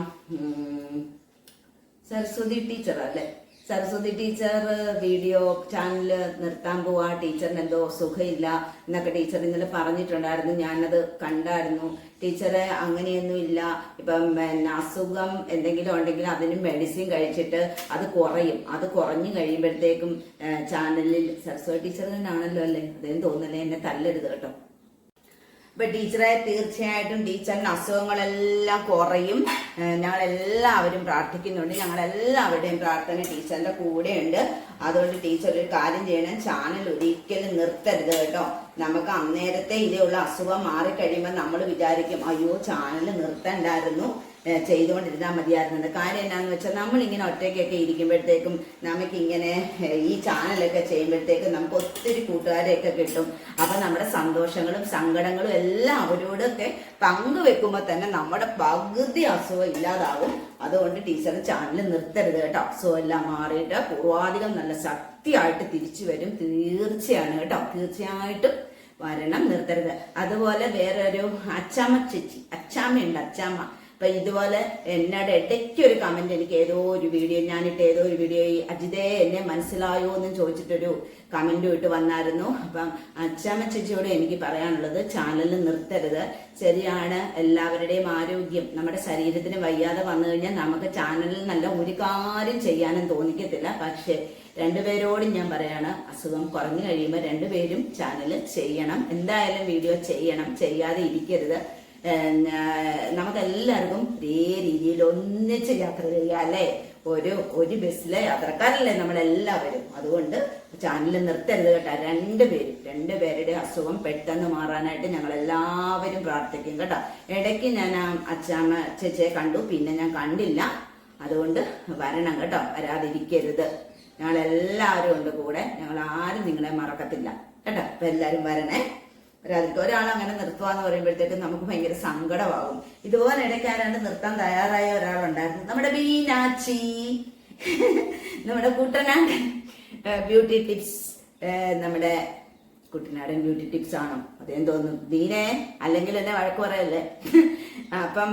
സരസ്വതി ടീച്ചർ അല്ലേ, സരസ്വതി ടീച്ചർ വീഡിയോ ചാനല് നിർത്താൻ പോവാ, ടീച്ചറിന് എന്തോ സുഖമില്ല എന്നൊക്കെ ടീച്ചർ ഇന്നലെ പറഞ്ഞിട്ടുണ്ടായിരുന്നു. ഞാനത് കണ്ടായിരുന്നു. ടീച്ചറെ അങ്ങനെയൊന്നും ഇല്ല, ഇപ്പം അസുഖം എന്തെങ്കിലും ഉണ്ടെങ്കിൽ അതിന് മെഡിസിൻ കഴിച്ചിട്ട് അത് കുറയും. അത് കുറഞ്ഞു കഴിയുമ്പോഴത്തേക്കും ചാനലിൽ സരസ്വതി ടീച്ചർ തന്നെയാണല്ലോ അല്ലേ, അതേന്ന് തോന്നല്ലേ, എന്നെ തല്ലരുത് കേട്ടോ. അപ്പൊ ടീച്ചറെ തീർച്ചയായിട്ടും ടീച്ചറിന് അസുഖങ്ങളെല്ലാം കുറയും. ഞങ്ങളെല്ലാവരും പ്രാർത്ഥിക്കുന്നുണ്ട്. ഞങ്ങളെല്ലാവരുടെയും പ്രാർത്ഥന ടീച്ചറിന്റെ കൂടെയുണ്ട്. അതുകൊണ്ട് ടീച്ചർ ഒരു കാര്യം ചെയ്യണം, ചാനൽ ഒരിക്കലും നിർത്തരുത് കേട്ടോ. നമുക്ക് അന്നേരത്തെ ഇതേയുള്ള അസുഖം മാറിക്കഴിയുമ്പോൾ നമ്മൾ വിചാരിക്കും അയ്യോ ചാനൽ നിർത്തണ്ടായിരുന്നു, ചെയ്തുകൊണ്ടിരുന്നാൽ മതിയായിരുന്നു. കാര്യം എന്നാന്ന് വെച്ചാൽ നമ്മളിങ്ങനെ ഒറ്റയ്ക്കൊക്കെ ഇരിക്കുമ്പോഴത്തേക്കും നമുക്കിങ്ങനെ ഈ ചാനലൊക്കെ ചെയ്യുമ്പോഴത്തേക്കും നമുക്ക് ഒത്തിരി കൂട്ടുകാരെയൊക്കെ കിട്ടും. അപ്പൊ നമ്മുടെ സന്തോഷങ്ങളും സങ്കടങ്ങളും എല്ലാം അവരോടൊക്കെ പങ്കുവെക്കുമ്പോൾ തന്നെ നമ്മുടെ പകുതി അസുഖം ഇല്ലാതാവും. അതുകൊണ്ട് ടീച്ചർ ചാനൽ നിർത്തരുത് കേട്ടോ. അസുഖം എല്ലാം മാറിയിട്ട് പൂർവാധികം നല്ല ശക്തിയായിട്ട് തിരിച്ചു വരും, തീർച്ചയാണ് കേട്ടോ. തീർച്ചയായിട്ടും വരണം, നിർത്തരുത്. അതുപോലെ വേറൊരു അച്ചാമ്മയുണ്ട്, അച്ചാമ്മ. അപ്പൊ ഇതുപോലെ എന്നോട് ഇടയ്ക്ക് ഒരു കമന്റ്, എനിക്ക് ഏതോ ഒരു വീഡിയോ ഞാനിട്ട് ഏതോ ഒരു വീഡിയോ അജിതേ എന്നെ മനസ്സിലായോ എന്നും ചോദിച്ചിട്ടൊരു കമന്റ് ഇട്ട് വന്നായിരുന്നു. അപ്പം അച്ചാമ്മ ചേച്ചിയോട് എനിക്ക് പറയാനുള്ളത്, ചാനൽ നിർത്തരുത്. ശരിയാണ്, എല്ലാവരുടെയും ആരോഗ്യം, നമ്മുടെ ശരീരത്തിന് വയ്യാതെ വന്നു കഴിഞ്ഞാൽ നമുക്ക് ചാനലിൽ നല്ല ഒരു കാര്യം ചെയ്യാനും തോന്നിക്കത്തില്ല. പക്ഷെ രണ്ടുപേരോടും ഞാൻ പറയാണ്, അസുഖം കുറഞ്ഞു കഴിയുമ്പോൾ രണ്ടുപേരും ചാനൽ ചെയ്യണം, എന്തായാലും വീഡിയോ ചെയ്യണം, ചെയ്യാതെ ഇരിക്കരുത്. നമുക്കെല്ലാവർക്കും ഒരേ രീതിയിൽ ഒന്നിച്ച് യാത്ര ചെയ്യാം അല്ലേ, ഒരു ബസ്സിലെ യാത്രക്കാരല്ലേ നമ്മളെല്ലാവരും. അതുകൊണ്ട് ചാനൽ നിർത്തരുത് കേട്ടോ. രണ്ടുപേരുടെ അസുഖം പെട്ടെന്ന് മാറാനായിട്ട് ഞങ്ങൾ എല്ലാവരും പ്രാർത്ഥിക്കും കേട്ടോ. ഇടയ്ക്ക് ഞാൻ അച്ചാമ്മ ചേച്ചിയെ കണ്ടു, പിന്നെ ഞാൻ കണ്ടില്ല. അതുകൊണ്ട് വരണം കേട്ടോ, വരാതിരിക്കരുത്. ഞങ്ങളെല്ലാവരും ഉണ്ട് കൂടെ, ഞങ്ങൾ ആരും നിങ്ങളെ മറക്കത്തില്ല കേട്ടോ. അപ്പൊ എല്ലാവരും വരണേ. ഒരാളങ്ങനെ നിർത്തുവാന്ന് പറയുമ്പോഴത്തേക്കും നമുക്ക് ഭയങ്കര സങ്കടമാകും. ഇതുപോലെ ഇടയ്ക്കാരാണ്ട് നിർത്താൻ തയ്യാറായ ഒരാളുണ്ടായിരുന്നു, നമ്മുടെ ബീനാച്ചി, നമ്മുടെ കുട്ടനാടൻ ബ്യൂട്ടി ടിപ്സ്. നമ്മുടെ കുട്ടനാടൻ ബ്യൂട്ടി ടിപ്സ് ആണോ അതേന്ന് തോന്നുന്നു ബീനെ, അല്ലെങ്കിൽ എന്നെ വഴക്ക് പറയല്ലേ. അപ്പം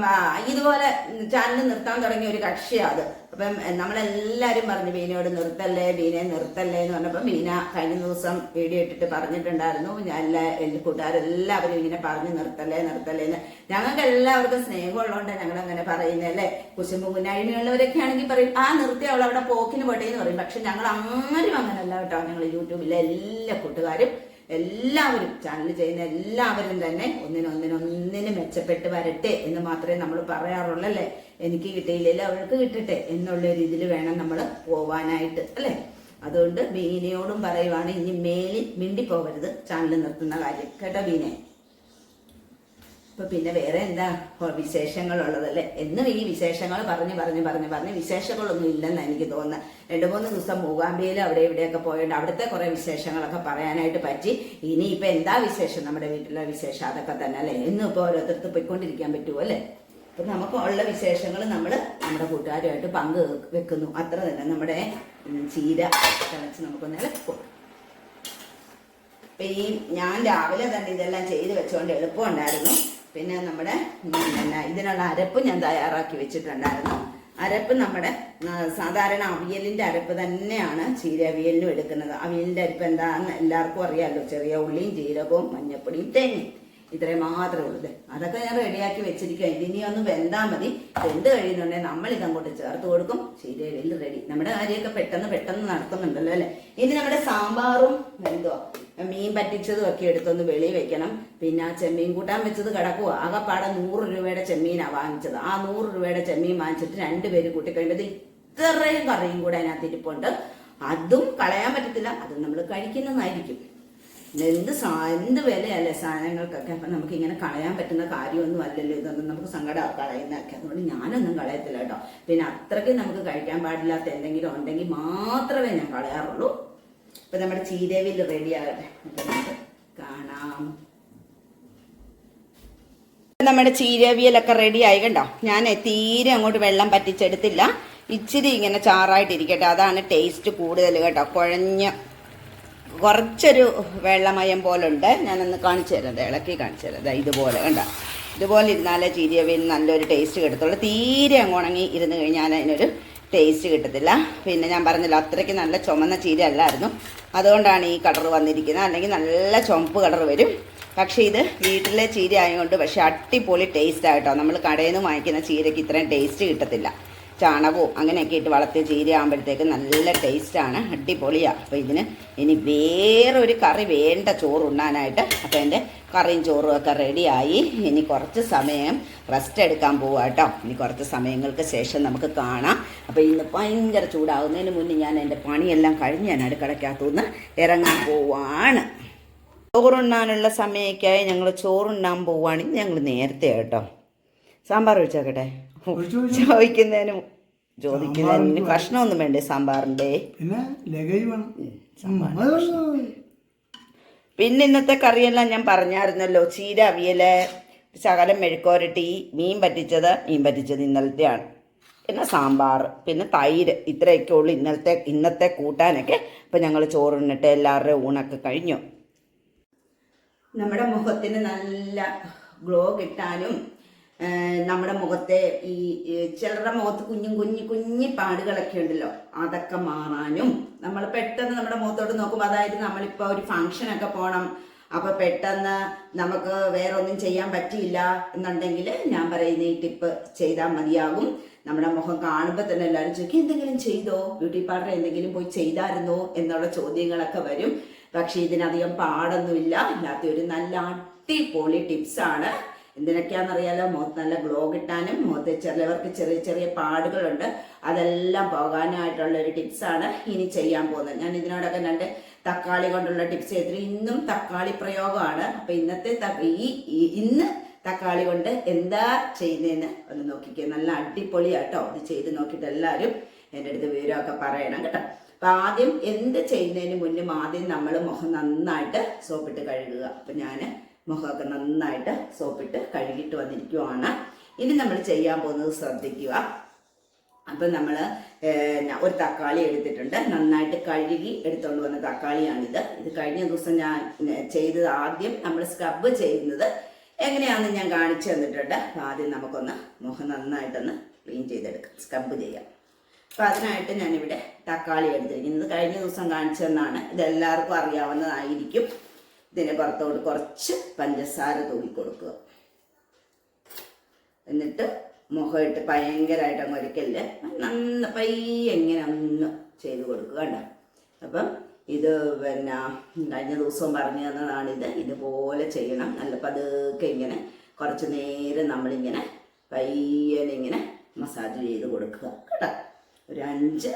ഇതുപോലെ ചാനൽ നിർത്താൻ തുടങ്ങിയ ഒരു കക്ഷിയാണ് അത്. അപ്പം നമ്മളെല്ലാവരും പറഞ്ഞു ബീനയോട് നിർത്തല്ലേ, ബീനെ നിർത്തല്ലേ എന്ന് പറഞ്ഞപ്പം ബീന കഴിഞ്ഞ ദിവസം വീഡിയോ ഇട്ടിട്ട് പറഞ്ഞിട്ടുണ്ടായിരുന്നു, എൻ്റെ കൂട്ടുകാരെല്ലാവരും ഇങ്ങനെ പറഞ്ഞു നിർത്തല്ലേ എന്ന്. ഞങ്ങൾക്ക് എല്ലാവർക്കും സ്നേഹമുള്ളതുകൊണ്ട് ഞങ്ങൾ അങ്ങനെ പറയുന്നല്ലേ. കുശുമ്പും കുന്നായ്മയുള്ളവരൊക്കെ ആണെങ്കിൽ പറയും ആ നിർത്തി അവളവിടെ പോക്കിന് പോട്ടെ എന്ന് പറയും. പക്ഷെ ഞങ്ങൾ ആരും അങ്ങനല്ല കേട്ടോ. ഞങ്ങൾ യൂട്യൂബിലെ എല്ലാ കൂട്ടുകാരും എല്ലാവരും ചാനൽ ചെയ്യുന്ന എല്ലാവരും തന്നെ ഒന്നിനൊന്നിനൊന്നിന് മെച്ചപ്പെട്ട് വരട്ടെ എന്ന് മാത്രമേ നമ്മൾ പറയാറുള്ളൂ അല്ലേ. എനിക്ക് കിട്ടിയില്ലെങ്കിൽ അവൾക്ക് കിട്ടട്ടെ എന്നുള്ള രീതിയിൽ വേണം നമ്മൾ പോവാനായിട്ട് അല്ലേ. അതുകൊണ്ട് ബീനയോടും പറയുവാണ്, ഇനി മേലിൽ മിണ്ടിപ്പോകരുത് ചാനൽ നിർത്തുന്ന കാര്യം കേട്ടോ ബീനെ. ഇപ്പൊ പിന്നെ വേറെ എന്താ വിശേഷങ്ങളുള്ളതല്ലേ. എന്നും ഈ വിശേഷങ്ങൾ പറഞ്ഞ് വിശേഷങ്ങളൊന്നും ഇല്ലെന്ന് എനിക്ക് തോന്നുന്നത്. 2-3 ദിവസം മൂകാംബിയിൽ അവിടെ ഇവിടെയൊക്കെ പോയിട്ട് അവിടുത്തെ കുറെ വിശേഷങ്ങളൊക്കെ പറയാനായിട്ട് പറ്റി. ഇനിയിപ്പൊ എന്താ വിശേഷം, നമ്മുടെ വീട്ടിലെ വിശേഷം അതൊക്കെ തന്നെ അല്ലേ. എന്നും ഇപ്പൊ ഓരോരുത്തർക്ക് പോയിക്കൊണ്ടിരിക്കാൻ പറ്റുമോ അല്ലേ. അപ്പൊ നമുക്ക് ഉള്ള വിശേഷങ്ങൾ നമ്മൾ നമ്മുടെ കൂട്ടുകാരുമായിട്ട് പങ്ക് വെക്കുന്നു, അത്ര തന്നെ. നമ്മുടെ ചീര തിളച്ച് നമുക്കൊന്ന് ഇളക്കും. ഇപ്പൊ ഈ ഞാൻ രാവിലെ തന്നെ ഇതെല്ലാം ചെയ്ത് വെച്ചുകൊണ്ട് എളുപ്പമുണ്ടായിരുന്നു. പിന്നെ നമ്മുടെ ഇതിനുള്ള അരപ്പ് ഞാൻ തയ്യാറാക്കി വെച്ചിട്ടുണ്ടായിരുന്നു. അരപ്പ് നമ്മുടെ സാധാരണ അവിയലിന്റെ അരപ്പ് തന്നെയാണ് ചീര അവിയലിനും എടുക്കുന്നത്. അവിയലിന്റെ അരപ്പ് എന്താണെന്ന് എല്ലാവർക്കും അറിയാമല്ലോ. ചെറിയ ഉള്ളിയും ജീരകവും മഞ്ഞപ്പൊടിയും തേങ്ങയും ഇത്രയും മാത്രമേ ഉള്ളൂ. അതൊക്കെ ഞാൻ റെഡിയാക്കി വെച്ചിരിക്കുക. ഇതിനി ഒന്ന് വെന്താൽ മതി. വെന്ത് കഴിയുന്നുണ്ടെങ്കിൽ നമ്മൾ ഇതങ്ങോട്ട് ചേർത്ത് കൊടുക്കും. ചീരയിൽ റെഡി. നമ്മുടെ കാര്യമൊക്കെ പെട്ടെന്ന് നടക്കുന്നുണ്ടല്ലോ അല്ലെ. ഇനി നമ്മുടെ സാമ്പാറും എന്തോ മീൻ പറ്റിച്ചതും ഒക്കെ എടുത്തൊന്ന് വെളി വെക്കണം. പിന്നെ ആ ചെമ്മീൻ കൂട്ടാൻ വെച്ചത് കിടക്കുക. ആകെപ്പാടെ 100 രൂപയുടെ ചെമ്മീനാണ് വാങ്ങിച്ചത്. ആ 100 രൂപയുടെ ചെമ്മീൻ വാങ്ങിച്ചിട്ട് 2 പേര് കൂട്ടിക്കഴിയുമ്പോൾ ഇത്രയും കറിയും കൂടെ അതിനകത്ത് ഇരിപ്പുണ്ട്. അതും കളയാൻ പറ്റത്തില്ല. അതും നമ്മൾ കഴിക്കുന്നതായിരിക്കും. എന്ത് വിലയല്ലേ സാധനങ്ങൾക്കൊക്കെ. അപ്പൊ നമുക്ക് ഇങ്ങനെ കളയാൻ പറ്റുന്ന കാര്യമൊന്നും അല്ലല്ലോ. ഇതൊന്നും നമുക്ക് സങ്കടം കളയുന്നതൊക്കെ. അതുകൊണ്ട് ഞാനൊന്നും കളയത്തില്ല കേട്ടോ. പിന്നെ അത്രയ്ക്ക് നമുക്ക് കഴിക്കാൻ പാടില്ലാത്ത എന്തെങ്കിലും ഉണ്ടെങ്കിൽ മാത്രമേ ഞാൻ കളയാറുള്ളൂ. ഇപ്പൊ നമ്മുടെ ചീരവിൽ റെഡി ആകട്ടെ, നമുക്ക് കാണാം. നമ്മുടെ ചീരവിയലൊക്കെ റെഡി ആയി കണ്ടോ. ഞാൻ തീരെ അങ്ങോട്ട് വെള്ളം പറ്റിച്ചെടുത്തില്ല. ഇച്ചിരി ഇങ്ങനെ ചാറായിട്ടിരിക്കട്ടെ, അതാണ് ടേസ്റ്റ് കൂടുതൽ കേട്ടോ. കുറച്ചൊരു വെള്ളമയം പോലെ ഉണ്ട്. ഞാനൊന്ന് കാണിച്ചു തരാം, ഇളക്കി കാണിച്ചു തരാം. ഇതുപോലെ കണ്ടോ, ഇതുപോലെ ഇരുന്നാലേ ചീരവിയൽ നല്ലൊരു ടേസ്റ്റ് കിട്ടത്തുള്ളൂ. തീരെ അങ്ങ് ഉണങ്ങി ഇരുന്ന് കഴിഞ്ഞാൽ അതിനൊരു ടേസ്റ്റ് കിട്ടത്തില്ല. പിന്നെ ഞാൻ പറഞ്ഞല്ലോ അത്രയ്ക്ക് നല്ല ചുമന്ന ചീര അല്ലായിരുന്നു, അതുകൊണ്ടാണ് ഈ കളർ വന്നിരിക്കുന്നത്. അല്ലെങ്കിൽ നല്ല ചുമപ്പ് കളർ വരും. പക്ഷേ ഇത് വീട്ടിലെ ചീര ആയതുകൊണ്ട് പക്ഷെ അടിപൊളി ടേസ്റ്റ് ആയിട്ടോ. നമ്മൾ കടയിൽ നിന്ന് വാങ്ങിക്കുന്ന ചീരയ്ക്ക് ഇത്രയും ടേസ്റ്റ് കിട്ടത്തില്ല. ചാണകവും അങ്ങനെയൊക്കെ ഇട്ട് വളർത്തിയ ചീര ആകുമ്പോഴത്തേക്ക് നല്ല ടേസ്റ്റാണ്, അടിപൊളിയാണ്. അപ്പോൾ ഇതിന് ഇനി വേറൊരു കറി വേണ്ട ചോറുണ്ണാനായിട്ട്. അപ്പോൾ എൻ്റെ കറിയും ചോറും ഒക്കെ റെഡിയായി. ഇനി കുറച്ച് സമയം റെസ്റ്റ് എടുക്കാൻ പോവാം കേട്ടോ. ഇനി കുറച്ച് സമയങ്ങൾക്ക് ശേഷം നമുക്ക് കാണാം. അപ്പോൾ ഇന്ന് ഭയങ്കര ചൂടാകുന്നതിന് മുന്നേ ഞാൻ എൻ്റെ പണിയെല്ലാം കഴിഞ്ഞ് ഞാൻ അടുക്കളയ്ക്കകത്തുനിന്ന് ഇറങ്ങാൻ പോവാണ്. ചോറുണ്ണാനുള്ള സമയമൊക്കെയായി ഞങ്ങൾ ചോറുണ്ണാൻ പോവുകയാണെങ്കിൽ ഞങ്ങൾ നേരത്തെ കേട്ടോ. സാമ്പാർ ഒഴിച്ചേക്കട്ടെ. ചോദിക്കുന്നതിനും ചോദിക്കുന്നതിന് കഷ്ണമൊന്നും വേണ്ടേ സാമ്പാറിൻ്റെ? പിന്നെ ഇന്നത്തെ കറിയെല്ലാം ഞാൻ പറഞ്ഞായിരുന്നല്ലോ. ചീര അവിയല്, ശകലം മെഴുക്കുവരട്ടി, മീൻ പറ്റിച്ചത് ഇന്നലത്തെയാണ്. പിന്നെ സാമ്പാർ, പിന്നെ തൈര്, ഇത്രയൊക്കെ ഉള്ളൂ ഇന്നത്തെ കൂട്ടാനൊക്കെ. അപ്പം ഞങ്ങൾ ചോറുണ്ണിട്ട് എല്ലാവരുടെയും ഊണൊക്കെ കഴിഞ്ഞു. നമ്മുടെ മുഖത്തിന് നല്ല ഗ്ലോ കിട്ടാനും നമ്മുടെ മുഖത്തെ ഈ ചിലരുടെ മുഖത്ത് കുഞ്ഞി പാടുകളൊക്കെ ഉണ്ടല്ലോ, അതൊക്കെ മാറാനും നമ്മൾ പെട്ടെന്ന് നമ്മുടെ മുഖത്തോട്ട് നോക്കുമ്പോൾ, അതായത് നമ്മളിപ്പോൾ ഒരു ഫംഗ്ഷനൊക്കെ പോകണം, അപ്പോൾ പെട്ടെന്ന് നമുക്ക് വേറെ ഒന്നും ചെയ്യാൻ പറ്റിയില്ല എന്നുണ്ടെങ്കിൽ ഞാൻ പറയുന്ന ഈ ടിപ്പ് ചെയ്താൽ മതിയാകും. നമ്മുടെ മുഖം കാണുമ്പോൾ തന്നെ എല്ലാവരും ചോദിക്കും, എന്തെങ്കിലും ചെയ്തോ, ബ്യൂട്ടി പാർലർ എന്തെങ്കിലും പോയി ചെയ്തായിരുന്നോ എന്നുള്ള ചോദ്യങ്ങളൊക്കെ വരും. പക്ഷേ ഇതിനധികം പാടൊന്നുമില്ല. ഇല്ലാത്ത ഒരു നല്ല അടിപൊളി ടിപ്സാണ്. എന്തിനൊക്കെയാണെന്നറിയാലോ, മുഖത്ത് നല്ല ഗ്ലോ കിട്ടാനും മുഖത്ത് ചിലവർക്ക് ചെറിയ പാടുകളുണ്ട്, അതെല്ലാം പോകാനായിട്ടുള്ള ഒരു ടിപ്സാണ് ഇനി ചെയ്യാൻ പോകുന്നത്. ഞാൻ ഇതിനോടൊക്കെ 2 തക്കാളി കൊണ്ടുള്ള ടിപ്സ് ചെയ്തിട്ട് ഇന്നും തക്കാളി പ്രയോഗമാണ്. അപ്പം ഇന്ന് തക്കാളി കൊണ്ട് എന്താ ചെയ്യുന്നതെന്ന് ഒന്ന് നോക്കിക്കേ. നല്ല അടിപൊളിയാട്ടോ. ഇത് ചെയ്ത് നോക്കിയിട്ട് എല്ലാവരും എൻ്റെ അടുത്ത് വിവരമൊക്കെ പറയണം കേട്ടോ. അപ്പം ആദ്യം എന്ത് ചെയ്യുന്നതിന് മുന്നും ആദ്യം നമ്മൾ മുഖം നന്നായിട്ട് സോപ്പിട്ട് കഴുകുക. അപ്പം ഞാൻ മുഖമൊക്കെ നന്നായിട്ട് സോപ്പിട്ട് കഴുകിയിട്ട് വന്നിരിക്കുവാണ്. ഇനി നമ്മൾ ചെയ്യാൻ പോകുന്നത് ശ്രദ്ധിക്കുക. അപ്പം നമ്മൾ ഒരു തക്കാളി എടുത്തിട്ടുണ്ട്, നന്നായിട്ട് കഴുകി എടുത്തുകൊണ്ട് വന്ന തക്കാളിയാണിത്. ഇത് കഴിഞ്ഞ ദിവസം ഞാൻ ചെയ്തത്, ആദ്യം നമ്മൾ സ്ക്രബ് ചെയ്യുന്നത് എങ്ങനെയാണെന്ന് ഞാൻ കാണിച്ചു തന്നിട്ടുണ്ട്. അപ്പം ആദ്യം നമുക്കൊന്ന് മുഖം നന്നായിട്ടൊന്ന് ക്ലീൻ ചെയ്തെടുക്കാം, സ്ക്രബ് ചെയ്യാം. അപ്പം അതിനായിട്ട് ഞാനിവിടെ തക്കാളി എടുത്തിരിക്കുന്നത് കഴിഞ്ഞ ദിവസം കാണിച്ചു തന്നാണ്. ഇതെല്ലാവർക്കും അറിയാവുന്നതായിരിക്കും. ഇതിന് പുറത്തോട്ട് കുറച്ച് പഞ്ചസാര തൂക്കി കൊടുക്കുക. എന്നിട്ട് മുഖമിട്ട് ഭയങ്കരമായിട്ട് അങ്ങ് ഒരിക്കല് പയ്യെ എങ്ങനെ ഒന്ന് ചെയ്ത് കൊടുക്കുക കേട്ടോ. അപ്പം ഇത് പിന്നെ കഴിഞ്ഞ ദിവസവും പറഞ്ഞു തന്നതാണിത്. ഇതുപോലെ ചെയ്യണം. നല്ല പതുക്കെ ഇങ്ങനെ കുറച്ച് നേരം നമ്മളിങ്ങനെ പയ്യനെ ഇങ്ങനെ മസാജ് ചെയ്ത് കൊടുക്കുക കേട്ടോ. ഒരു 5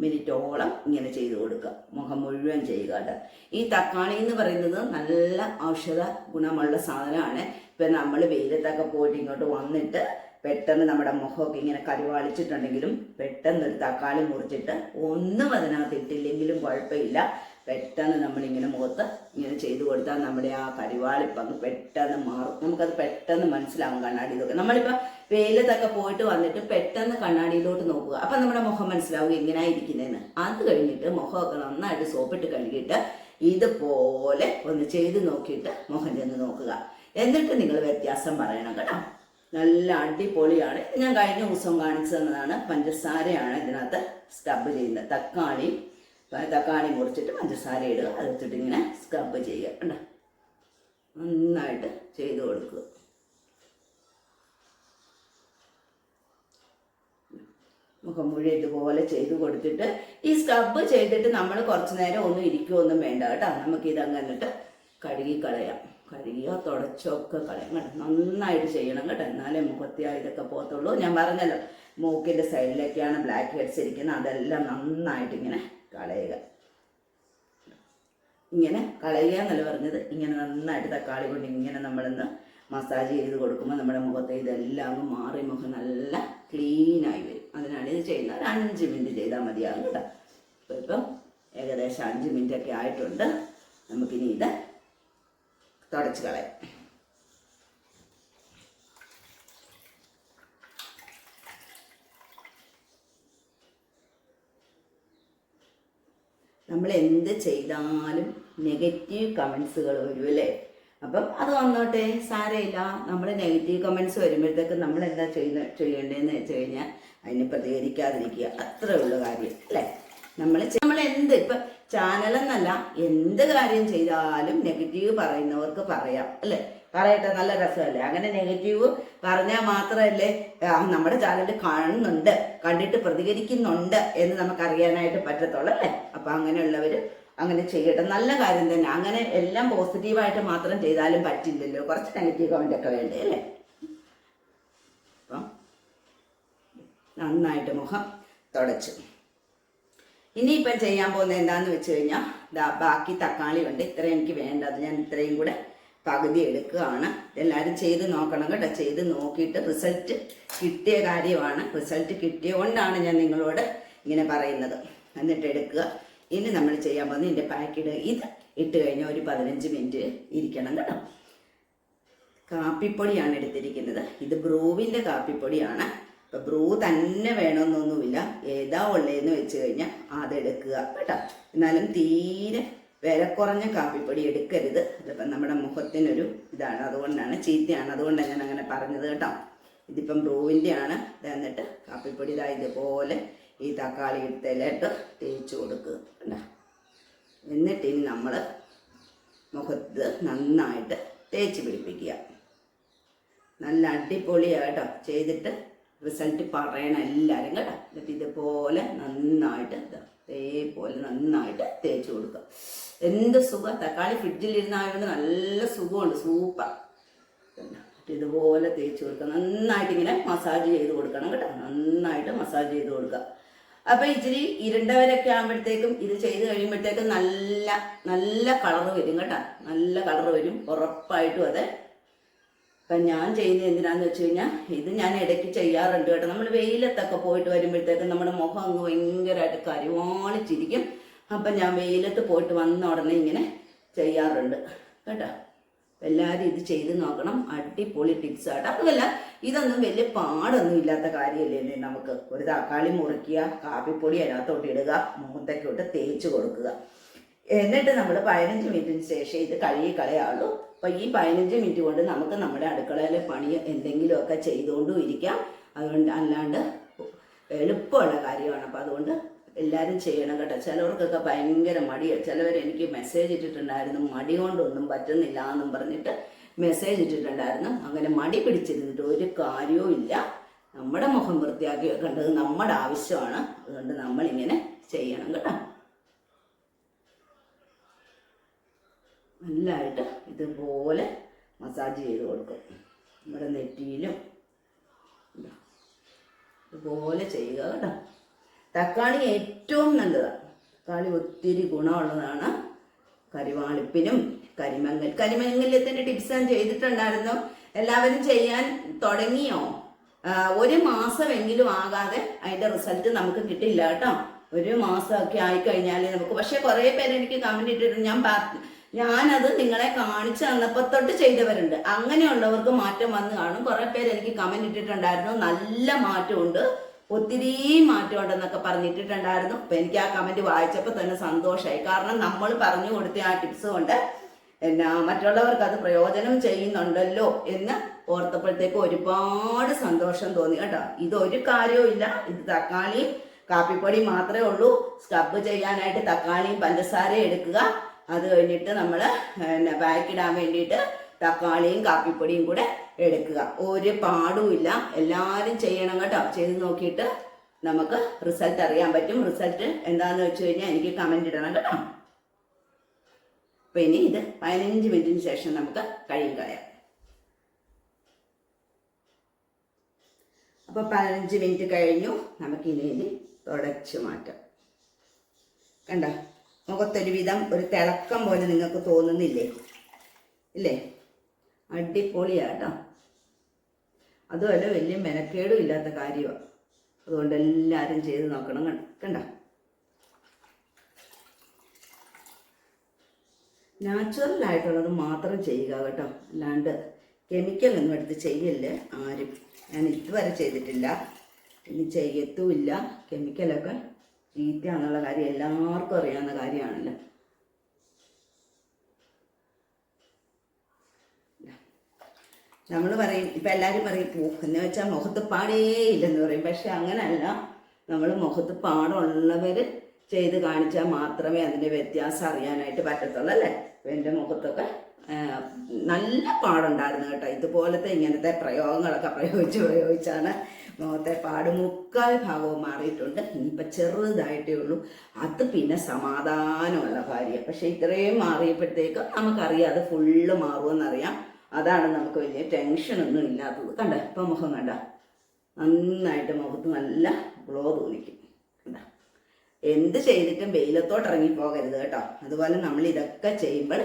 മിനിറ്റോളം ഇങ്ങനെ ചെയ്ത് കൊടുക്കുക, മുഖം മുഴുവൻ ചെയ്യുക കേട്ടോ. ഈ തക്കാളി എന്ന് പറയുന്നത് നല്ല ഔഷധ ഗുണമുള്ള സാധനമാണ്. ഇപ്പം നമ്മൾ വെയിലത്തൊക്കെ പോയിട്ട് ഇങ്ങോട്ട് വന്നിട്ട് പെട്ടെന്ന് നമ്മുടെ മുഖമൊക്കെ ഇങ്ങനെ കരിവാളിച്ചിട്ടുണ്ടെങ്കിലും പെട്ടെന്ന് ഒരു തക്കാളി മുറിച്ചിട്ട് ഒന്നും അതിനകത്ത് ഇട്ടില്ലെങ്കിലും കുഴപ്പമില്ല, പെട്ടെന്ന് നമ്മളിങ്ങനെ മുഖത്ത് ഇങ്ങനെ ചെയ്തു കൊടുത്താൽ നമ്മുടെ ആ കരിവാളിപ്പങ്ങ് പെട്ടെന്ന് മാറും. നമുക്കത് പെട്ടെന്ന് മനസ്സിലാവും കണ്ണാടിയിലൊക്കെ. നമ്മളിപ്പോൾ വെയിലത്തൊക്കെ പോയിട്ട് വന്നിട്ട് പെട്ടെന്ന് കണ്ണാടിയിലോട്ട് നോക്കുക, അപ്പം നമ്മുടെ മുഖം മനസ്സിലാവും എങ്ങനെയാണ് ഇരിക്കുന്നതെന്ന്. അത് കഴിഞ്ഞിട്ട് മുഖമൊക്കെ നന്നായിട്ട് സോപ്പിട്ട് കഴുകിയിട്ട് ഇതുപോലെ ഒന്ന് ചെയ്ത് നോക്കിയിട്ട് മുഖം ചെന്ന് നോക്കുക. എന്നിട്ട് നിങ്ങൾ വ്യത്യാസം പറയണം കേട്ടോ. നല്ല അടിപൊളിയാണ്. ഞാൻ കഴിഞ്ഞ ദിവസം കാണിച്ചു തന്നതാണ്. പഞ്ചസാരയാണ് ഇതിനകത്ത് സ്ക്രബ് ചെയ്യുന്നത്. തക്കാളി മുറിച്ചിട്ട് പഞ്ചസാര ഇടുക, അതെടുത്തിട്ട് ഇങ്ങനെ സ്ക്രബ് ചെയ്യുക കേട്ടോ. നന്നായിട്ട് ചെയ്ത് കൊടുക്കുക. മുഖം മുഴുവൻ ഇതുപോലെ ചെയ്ത് കൊടുത്തിട്ട് ഈ സ്ക്രബ് ചെയ്തിട്ട് നമ്മൾ കുറച്ച് നേരം ഒന്നും ഇരിക്കുകയൊന്നും വേണ്ട കേട്ടോ. നമുക്കിതങ്ങന്നിട്ട് കഴുകിക്കളയാം. കഴുകിയോ തുടച്ചൊക്കെ കളയാം കേട്ടോ. നന്നായിട്ട് ചെയ്യണം കേട്ടോ, എന്നാലേ മുഖത്തിയായി ഇതൊക്കെ പോകത്തുള്ളൂ. ഞാൻ പറഞ്ഞല്ലോ, മൂക്കിൻ്റെ സൈഡിലേക്കാണ് ബ്ലാക്ക് ഹെഡ്സ് ഇരിക്കുന്നത്. അതെല്ലാം നന്നായിട്ട് ഇങ്ങനെ കളയുക. ഇങ്ങനെ കളയുക എന്നല്ല പറഞ്ഞത്, ഇങ്ങനെ നന്നായിട്ട് തക്കാളി കൊണ്ട് ഇങ്ങനെ നമ്മളിന്ന് മസാജ് ചെയ്ത് കൊടുക്കുമ്പോൾ നമ്മുടെ മുഖത്തെ ഇതെല്ലാം അങ്ങ് മാറി മുഖം നല്ല ക്ലീനായി വരും. അതിനാണ് ഇത് ചെയ്യുന്നത്. ഒരു 5 മിനിറ്റ് ചെയ്താൽ മതിയാകും കേട്ടോ. ഇപ്പം ഏകദേശം 5 മിനിറ്റൊക്കെ ആയിട്ടുണ്ട്. നമുക്കിനി ഇത് തുടച്ച് കളയാം. നമ്മൾ എന്ത് ചെയ്താലും നെഗറ്റീവ് കമൻസുകൾ വരും അല്ലേ. അപ്പം അത് വന്നോട്ടെ, സാരമില്ല. നമ്മൾ നെഗറ്റീവ് കമൻസ് വരുമ്പോഴത്തേക്ക് നമ്മൾ എന്താ ചെയ്യേണ്ടതെന്ന് വെച്ച് കഴിഞ്ഞാൽ അതിന് പ്രതികരിക്കാതിരിക്കുക, അത്രേ ഉള്ള കാര്യം അല്ലേ. നമ്മൾ എന്ത് ഇപ്പം ചാനലെന്നല്ല, എന്ത് കാര്യം ചെയ്താലും നെഗറ്റീവ് പറയുന്നവർക്ക് പറയാം അല്ലേ. പറയട്ടെ, നല്ല രസമല്ലേ. അങ്ങനെ നെഗറ്റീവ് പറഞ്ഞാൽ മാത്രമല്ലേ നമ്മുടെ ചാനൽ കാണുന്നുണ്ട്, കണ്ടിട്ട് പ്രതികരിക്കുന്നുണ്ട് എന്ന് നമുക്കറിയാനായിട്ട് പറ്റത്തുള്ളൂ അല്ലേ. അപ്പം അങ്ങനെയുള്ളവർ അങ്ങനെ ചെയ്യട്ടെ, നല്ല കാര്യം തന്നെ. അങ്ങനെ എല്ലാം പോസിറ്റീവായിട്ട് മാത്രം ചെയ്താലും പറ്റില്ലല്ലോ, കുറച്ച് നെഗറ്റീവ് കമൻ്റൊക്കെ വേണ്ടേ അല്ലേ. അപ്പം നന്നായിട്ട് മുഖം തുടച്ചു. ഇനിയിപ്പം ചെയ്യാൻ പോകുന്നത് എന്താണെന്ന് വെച്ച് കഴിഞ്ഞാൽ, ബാക്കി തക്കാളി ഉണ്ട്, ഇത്രയും എനിക്ക് വേണ്ടത്. ഞാൻ ഇത്രയും കൂടെ പകുതി എടുക്കുകയാണ്. എല്ലാവരും ചെയ്ത് നോക്കണം കേട്ടോ. ചെയ്ത് നോക്കിയിട്ട് റിസൾട്ട് കിട്ടിയ കാര്യമാണ്. റിസൾട്ട് കിട്ടിയതുകൊണ്ടാണ് ഞാൻ നിങ്ങളോട് ഇങ്ങനെ പറയുന്നത്. എന്നിട്ട് എടുക്കുക. ഇനി നമ്മൾ ചെയ്യാൻ പോകുന്നത് ഇതിൻ്റെ പാക്കറ്റ് ഇത് ഇട്ട് കഴിഞ്ഞാൽ ഒരു 15 മിനിറ്റ് ഇരിക്കണം കേട്ടോ. കാപ്പിപ്പൊടിയാണ് എടുത്തിരിക്കുന്നത്. ഇത് ബ്രൂവിൻ്റെ കാപ്പിപ്പൊടിയാണ്. ഇപ്പം ബ്രൂ തന്നെ വേണമെന്നൊന്നുമില്ല, ഏതാ ഉള്ളതെന്ന് വെച്ച് കഴിഞ്ഞാൽ അതെടുക്കുക കേട്ടോ. എന്നാലും തീരെ വില കുറഞ്ഞ കാപ്പിപ്പൊടി എടുക്കരുത്. അതിപ്പം നമ്മുടെ മുഖത്തിനൊരു ഇതാണ്, അതുകൊണ്ടാണ് ചീത്തയാണ്, അതുകൊണ്ടാണ് ഞാൻ അങ്ങനെ പറഞ്ഞത് കേട്ടോ. ഇതിപ്പം ബ്രൂവിൻ്റെ ആണ്. എന്നിട്ട് കാപ്പിപ്പൊടി ഇതാ ഇതുപോലെ ഈ തക്കാളി എടുത്തതിലിട്ട് തേച്ച് കൊടുക്കുക കേട്ടോ. എന്നിട്ട് ഇനി നമ്മൾ മുഖത്ത് നന്നായിട്ട് തേച്ച് പിടിപ്പിക്കുക. നല്ല അടിപൊളിയാട്ടോ. ചെയ്തിട്ട് റിസൾട്ട് പറയണം എല്ലാവരും കേട്ടോ. എന്നിട്ട് ഇതുപോലെ നന്നായിട്ട് ഇതേപോലെ നന്നായിട്ട് തേച്ച് കൊടുക്കുക. എന്ത് സുഖം. തക്കാളി ഫ്രിഡ്ജിലിരുന്നായതുകൊണ്ട് നല്ല സുഖമുണ്ട്, സൂപ്പർ. ഇതുപോലെ തേച്ച് കൊടുക്കുക. നന്നായിട്ട് ഇങ്ങനെ മസാജ് ചെയ്ത് കൊടുക്കണം കേട്ടോ. നന്നായിട്ട് മസാജ് ചെയ്ത് കൊടുക്കുക. അപ്പം ഇച്ചിരി ഇരുണ്ടവരൊക്കെ ആകുമ്പോഴത്തേക്കും ഇത് ചെയ്ത് കഴിയുമ്പോഴത്തേക്കും നല്ല നല്ല കളറ് വരും കേട്ടോ. നല്ല കളറ് വരും ഉറപ്പായിട്ടും. അതെ, അപ്പം ഞാൻ ചെയ്യുന്നത് എന്തിനാന്ന് വെച്ച് കഴിഞ്ഞാൽ, ഇത് ഞാൻ ഇടയ്ക്ക് ചെയ്യാറുണ്ട് കേട്ടോ. നമ്മൾ വെയിലത്തൊക്കെ പോയിട്ട് വരുമ്പോഴത്തേക്കും നമ്മുടെ മുഖം അങ്ങ് ഭയങ്കരമായിട്ട് കരിവാളിച്ചിരിക്കും. അപ്പം ഞാൻ വെയിലത്ത് പോയിട്ട് വന്ന ഉടനെ ഇങ്ങനെ ചെയ്യാറുണ്ട് കേട്ടോ. എല്ലാവരും ഇത് ചെയ്ത് നോക്കണം. അടിപൊളി ടിപ്സായിട്ട്. അതുമല്ല, ഇതൊന്നും വലിയ പാടൊന്നും ഇല്ലാത്ത കാര്യമല്ലേ. നമുക്ക് ഒരു തക്കാളി മുറിക്കുക, കാപ്പിപ്പൊടി അതിനകത്തോട്ട് ഇടുക, മുഖത്തൊക്കെ ഇട്ട് തേച്ച് കൊടുക്കുക. എന്നിട്ട് നമ്മൾ 15 മിനിറ്റിന് ശേഷം ഇത് കഴുകി കളയാവുള്ളൂ. അപ്പം ഈ 15 മിനിറ്റ് കൊണ്ട് നമുക്ക് നമ്മുടെ അടുക്കളയിലെ പണി എന്തെങ്കിലുമൊക്കെ ചെയ്തുകൊണ്ടും ഇരിക്കാം. അതുകൊണ്ട് അല്ലാണ്ട് എളുപ്പമുള്ള കാര്യമാണ്. അപ്പം അതുകൊണ്ട് എല്ലാവരും ചെയ്യണം കേട്ടോ. ചിലവർക്കൊക്കെ ഭയങ്കര മടിയാണ്. ചിലവർ എനിക്ക് മെസ്സേജ് ഇട്ടിട്ടുണ്ടായിരുന്നു, മടി കൊണ്ടൊന്നും പറ്റുന്നില്ല എന്നും പറഞ്ഞിട്ട് മെസ്സേജ് ഇട്ടിട്ടുണ്ടായിരുന്നു. അങ്ങനെ മടി പിടിച്ചിരുന്നിട്ട് ഒരു കാര്യവും ഇല്ല. നമ്മുടെ മുഖം വൃത്തിയാക്കി വെക്കേണ്ടത് നമ്മുടെ ആവശ്യമാണ്. അതുകൊണ്ട് നമ്മളിങ്ങനെ ചെയ്യണം കേട്ടോ. നല്ലതായിട്ട് ഇതുപോലെ മസാജ് ചെയ്ത് കൊടുക്കും. നമ്മുടെ നെറ്റിയിലും ഇതുപോലെ ചെയ്യുക കേട്ടോ. തക്കാളി ഏറ്റവും നല്ലതാണ്. തക്കാളി ഒത്തിരി ഗുണമുള്ളതാണ്. കരിവാളിപ്പിനും കരിമംഗല്യത്തിൻ്റെ ടിപ്സ് ഞാൻ ചെയ്തിട്ടുണ്ടായിരുന്നു. എല്ലാവരും ചെയ്യാൻ തുടങ്ങിയോ? 1 മാസമെങ്കിലും ആകാതെ അതിൻ്റെ റിസൾട്ട് നമുക്ക് കിട്ടില്ല കേട്ടോ. 1 മാസമൊക്കെ ആയിക്കഴിഞ്ഞാൽ നമുക്ക്, പക്ഷെ കുറേ പേര് എനിക്ക് കമൻറ്റ് ഇട്ടിട്ടുണ്ട്. ഞാനത് നിങ്ങളെ കാണിച്ചു തന്നപ്പോൾ തൊട്ട് ചെയ്തവരുണ്ട്. അങ്ങനെയുള്ളവർക്ക് മാറ്റം വന്ന് കാണും. കുറേ പേര് എനിക്ക് കമൻറ്റ് ഇട്ടിട്ടുണ്ടായിരുന്നു, നല്ല മാറ്റമുണ്ട്, ഒത്തിരി മാറ്റമുണ്ടെന്നൊക്കെ പറഞ്ഞിട്ടിട്ടുണ്ടായിരുന്നു. അപ്പം എനിക്ക് ആ കമൻറ്റ് വായിച്ചപ്പോൾ തന്നെ സന്തോഷമായി. കാരണം നമ്മൾ പറഞ്ഞു കൊടുത്ത ആ ടിപ്സ് കൊണ്ട് മറ്റുള്ളവർക്ക് അത് പ്രയോജനം ചെയ്യുന്നുണ്ടല്ലോ എന്ന് ഓർത്തപ്പോഴത്തേക്ക് ഒരുപാട് സന്തോഷം തോന്നി കേട്ടോ. ഇതൊരു കാര്യവും ഇല്ല. ഇത് തക്കാളിയും കാപ്പിപ്പൊടി മാത്രമേ ഉള്ളൂ. സ്ക്രബ് ചെയ്യാനായിട്ട് തക്കാളിയും പഞ്ചസാരയും എടുക്കുക. അത് കഴിഞ്ഞിട്ട് നമ്മൾ ബാക്കിടാൻ വേണ്ടിയിട്ട് തക്കാളിയും കാപ്പിപ്പൊടിയും കൂടെ എടുക്കുക. ഒരു പാടും ഇല്ല. എല്ലാവരും ചെയ്യണം കേട്ടോ. ചെയ്ത് നോക്കിയിട്ട് നമുക്ക് റിസൾട്ട് അറിയാൻ പറ്റും. റിസൾട്ട് എന്താണെന്ന് വെച്ച് കഴിഞ്ഞാൽ എനിക്ക് കമൻറ്റ് ഇടണം കേട്ടോ. അപ്പം ഇനി ഇത് 15 മിനിറ്റിന് ശേഷം നമുക്ക് കഴുകി കളയാം. അപ്പോൾ 15 മിനിറ്റ് കഴിഞ്ഞു. നമുക്കിനി തുടച്ച് മാറ്റാം. കണ്ട, മുഖത്തൊരു വിധം ഒരു തിളക്കം പോലെ നിങ്ങൾക്ക് തോന്നുന്നില്ലേ? ഇല്ലേ? അടിപൊളിയാണ് കേട്ടോ. അതുമല്ല, വലിയ മെനക്കേടും ഇല്ലാത്ത കാര്യമാണ്. അതുകൊണ്ട് എല്ലാവരും ചെയ്ത് നോക്കണം. കണ്ട, നാച്ചുറലായിട്ടുള്ളത് മാത്രം ചെയ്യുക കേട്ടോ. അല്ലാണ്ട് കെമിക്കലൊന്നും എടുത്ത് ചെയ്യല്ലേ ആരും. ഞാൻ ഇതുവരെ ചെയ്തിട്ടില്ല, ഇനി ചെയ്യത്തുമില്ല. കെമിക്കലൊക്കെ ചീത്തയാണെന്നുള്ള കാര്യം എല്ലാവർക്കും അറിയാവുന്ന കാര്യമാണല്ലോ. നമ്മൾ പറയും, ഇപ്പം എല്ലാവരും പറയും എന്ന് വെച്ചാൽ മുഖത്ത് പാടേ ഇല്ലെന്ന് പറയും. പക്ഷെ അങ്ങനെയല്ല. നമ്മൾ മുഖത്ത് പാടുള്ളവർ ചെയ്ത് കാണിച്ചാൽ മാത്രമേ അതിൻ്റെ വ്യത്യാസം അറിയാനായിട്ട് പറ്റത്തുള്ളൂ അല്ലേ. അപ്പം എൻ്റെ മുഖത്തൊക്കെ നല്ല പാടുണ്ടായിരുന്നു കേട്ടോ. ഇതുപോലത്തെ ഇങ്ങനത്തെ പ്രയോഗങ്ങളൊക്കെ പ്രയോഗിച്ചാണ് മുഖത്തെ പാട് 3/4 ഭാഗവും മാറിയിട്ടുണ്ട്. ഇനിയിപ്പോൾ ചെറുതായിട്ടേ ഉള്ളൂ. അത് പിന്നെ സമാധാനമുള്ള കാര്യം. പക്ഷെ ഇത്രയും മാറിയപ്പോഴത്തേക്ക് നമുക്കറിയാം അത് ഫുള്ള് മാറുമെന്നറിയാം. അതാണ് നമുക്ക് വലിയ ടെൻഷനൊന്നും ഇല്ലാത്തത്. കണ്ട, ഇപ്പം മുഖം കണ്ട, നന്നായിട്ട് മുഖത്ത് നല്ല ഗ്ലോ തോന്നിക്കും. കണ്ട, എന്ത് ചെയ്തിട്ടും വെയിലത്തോട്ട് ഇറങ്ങിപ്പോകരുത് കേട്ടോ. അതുപോലെ നമ്മൾ ഇതൊക്കെ ചെയ്യുമ്പോൾ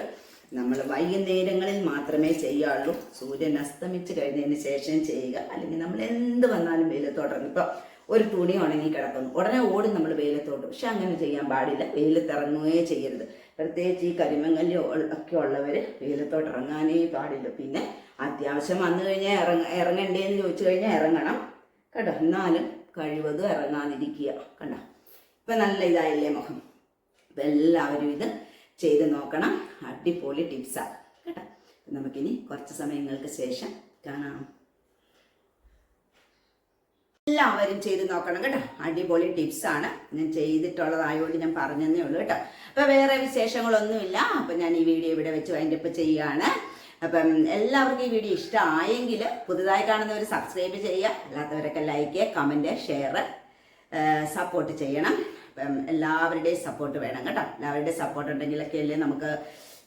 നമ്മൾ വൈകുന്നേരങ്ങളിൽ മാത്രമേ ചെയ്യാറുള്ളൂ. സൂര്യൻ അസ്തമിച്ച് കഴിഞ്ഞതിന് ശേഷം ചെയ്യുക. അല്ലെങ്കിൽ നമ്മൾ എന്ത് വന്നാലും വെയിലത്തോട്ട് ഇറങ്ങി. ഇപ്പോൾ ഒരു തുണി ഉണങ്ങി കിടക്കുന്നു, ഉടനെ ഓടി നമ്മൾ വെയിലത്തോട്ട്. പക്ഷെ അങ്ങനെ ചെയ്യാൻ പാടില്ല. വെയിലത്തിറങ്ങുകയേ ചെയ്യരുത്. പ്രത്യേകിച്ച് ഈ കരിമംഗല്യം ഒക്കെ ഉള്ളവർ വെയിലത്തോട്ട് ഇറങ്ങാനേ പാടില്ല. പിന്നെ അത്യാവശ്യം വന്നു കഴിഞ്ഞാൽ ഇറങ്ങണ്ടേന്ന് ചോദിച്ചു കഴിഞ്ഞാൽ ഇറങ്ങണം കേട്ടോ. എന്നാലും കഴിവതും ഇറങ്ങാതിരിക്കുക. കണ്ടോ, ഇപ്പം നല്ല ഇതായില്ലേ മുഖം. അപ്പം എല്ലാവരും ഇത് ചെയ്ത് നോക്കണം. അടിപൊളി ടിപ്സാണ് കേട്ടോ. നമുക്കിനി കുറച്ച് സമയങ്ങൾക്ക് ശേഷം കാണാം. എല്ലാവരും ചെയ്ത് നോക്കണം കേട്ടോ. അടിപൊളി ടിപ്സാണ്. ഞാൻ ചെയ്തിട്ടുള്ളതായതുകൊണ്ട് ഞാൻ പറഞ്ഞതേ ഉള്ളൂ കേട്ടോ. അപ്പം വേറെ വിശേഷങ്ങളൊന്നുമില്ല. അപ്പം ഞാൻ ഈ വീഡിയോ ഇവിടെ വെച്ച് വൈൻഡപ്പ് ചെയ്യുകയാണ്. അപ്പം എല്ലാവർക്കും ഈ വീഡിയോ ഇഷ്ടമായെങ്കിൽ പുതുതായി കാണുന്നവർ സബ്സ്ക്രൈബ് ചെയ്യുക. അല്ലാത്തവരൊക്കെ ലൈക്ക്, കമൻറ്റ്, ഷെയർ, സപ്പോർട്ട് ചെയ്യണം. അപ്പം എല്ലാവരുടെയും സപ്പോർട്ട് വേണം കേട്ടോ. എല്ലാവരുടെയും സപ്പോർട്ട് ഉണ്ടെങ്കിലൊക്കെ അല്ലേ നമുക്ക്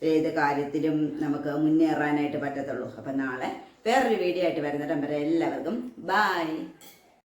ഏത് കാര്യത്തിലും നമുക്ക് മുന്നേറാനായിട്ട് പറ്റത്തുള്ളൂ. അപ്പം നാളെ വേറൊരു വീഡിയോ ആയിട്ട് വരുന്നിടം വരെ എല്ലാവർക്കും ബൈ.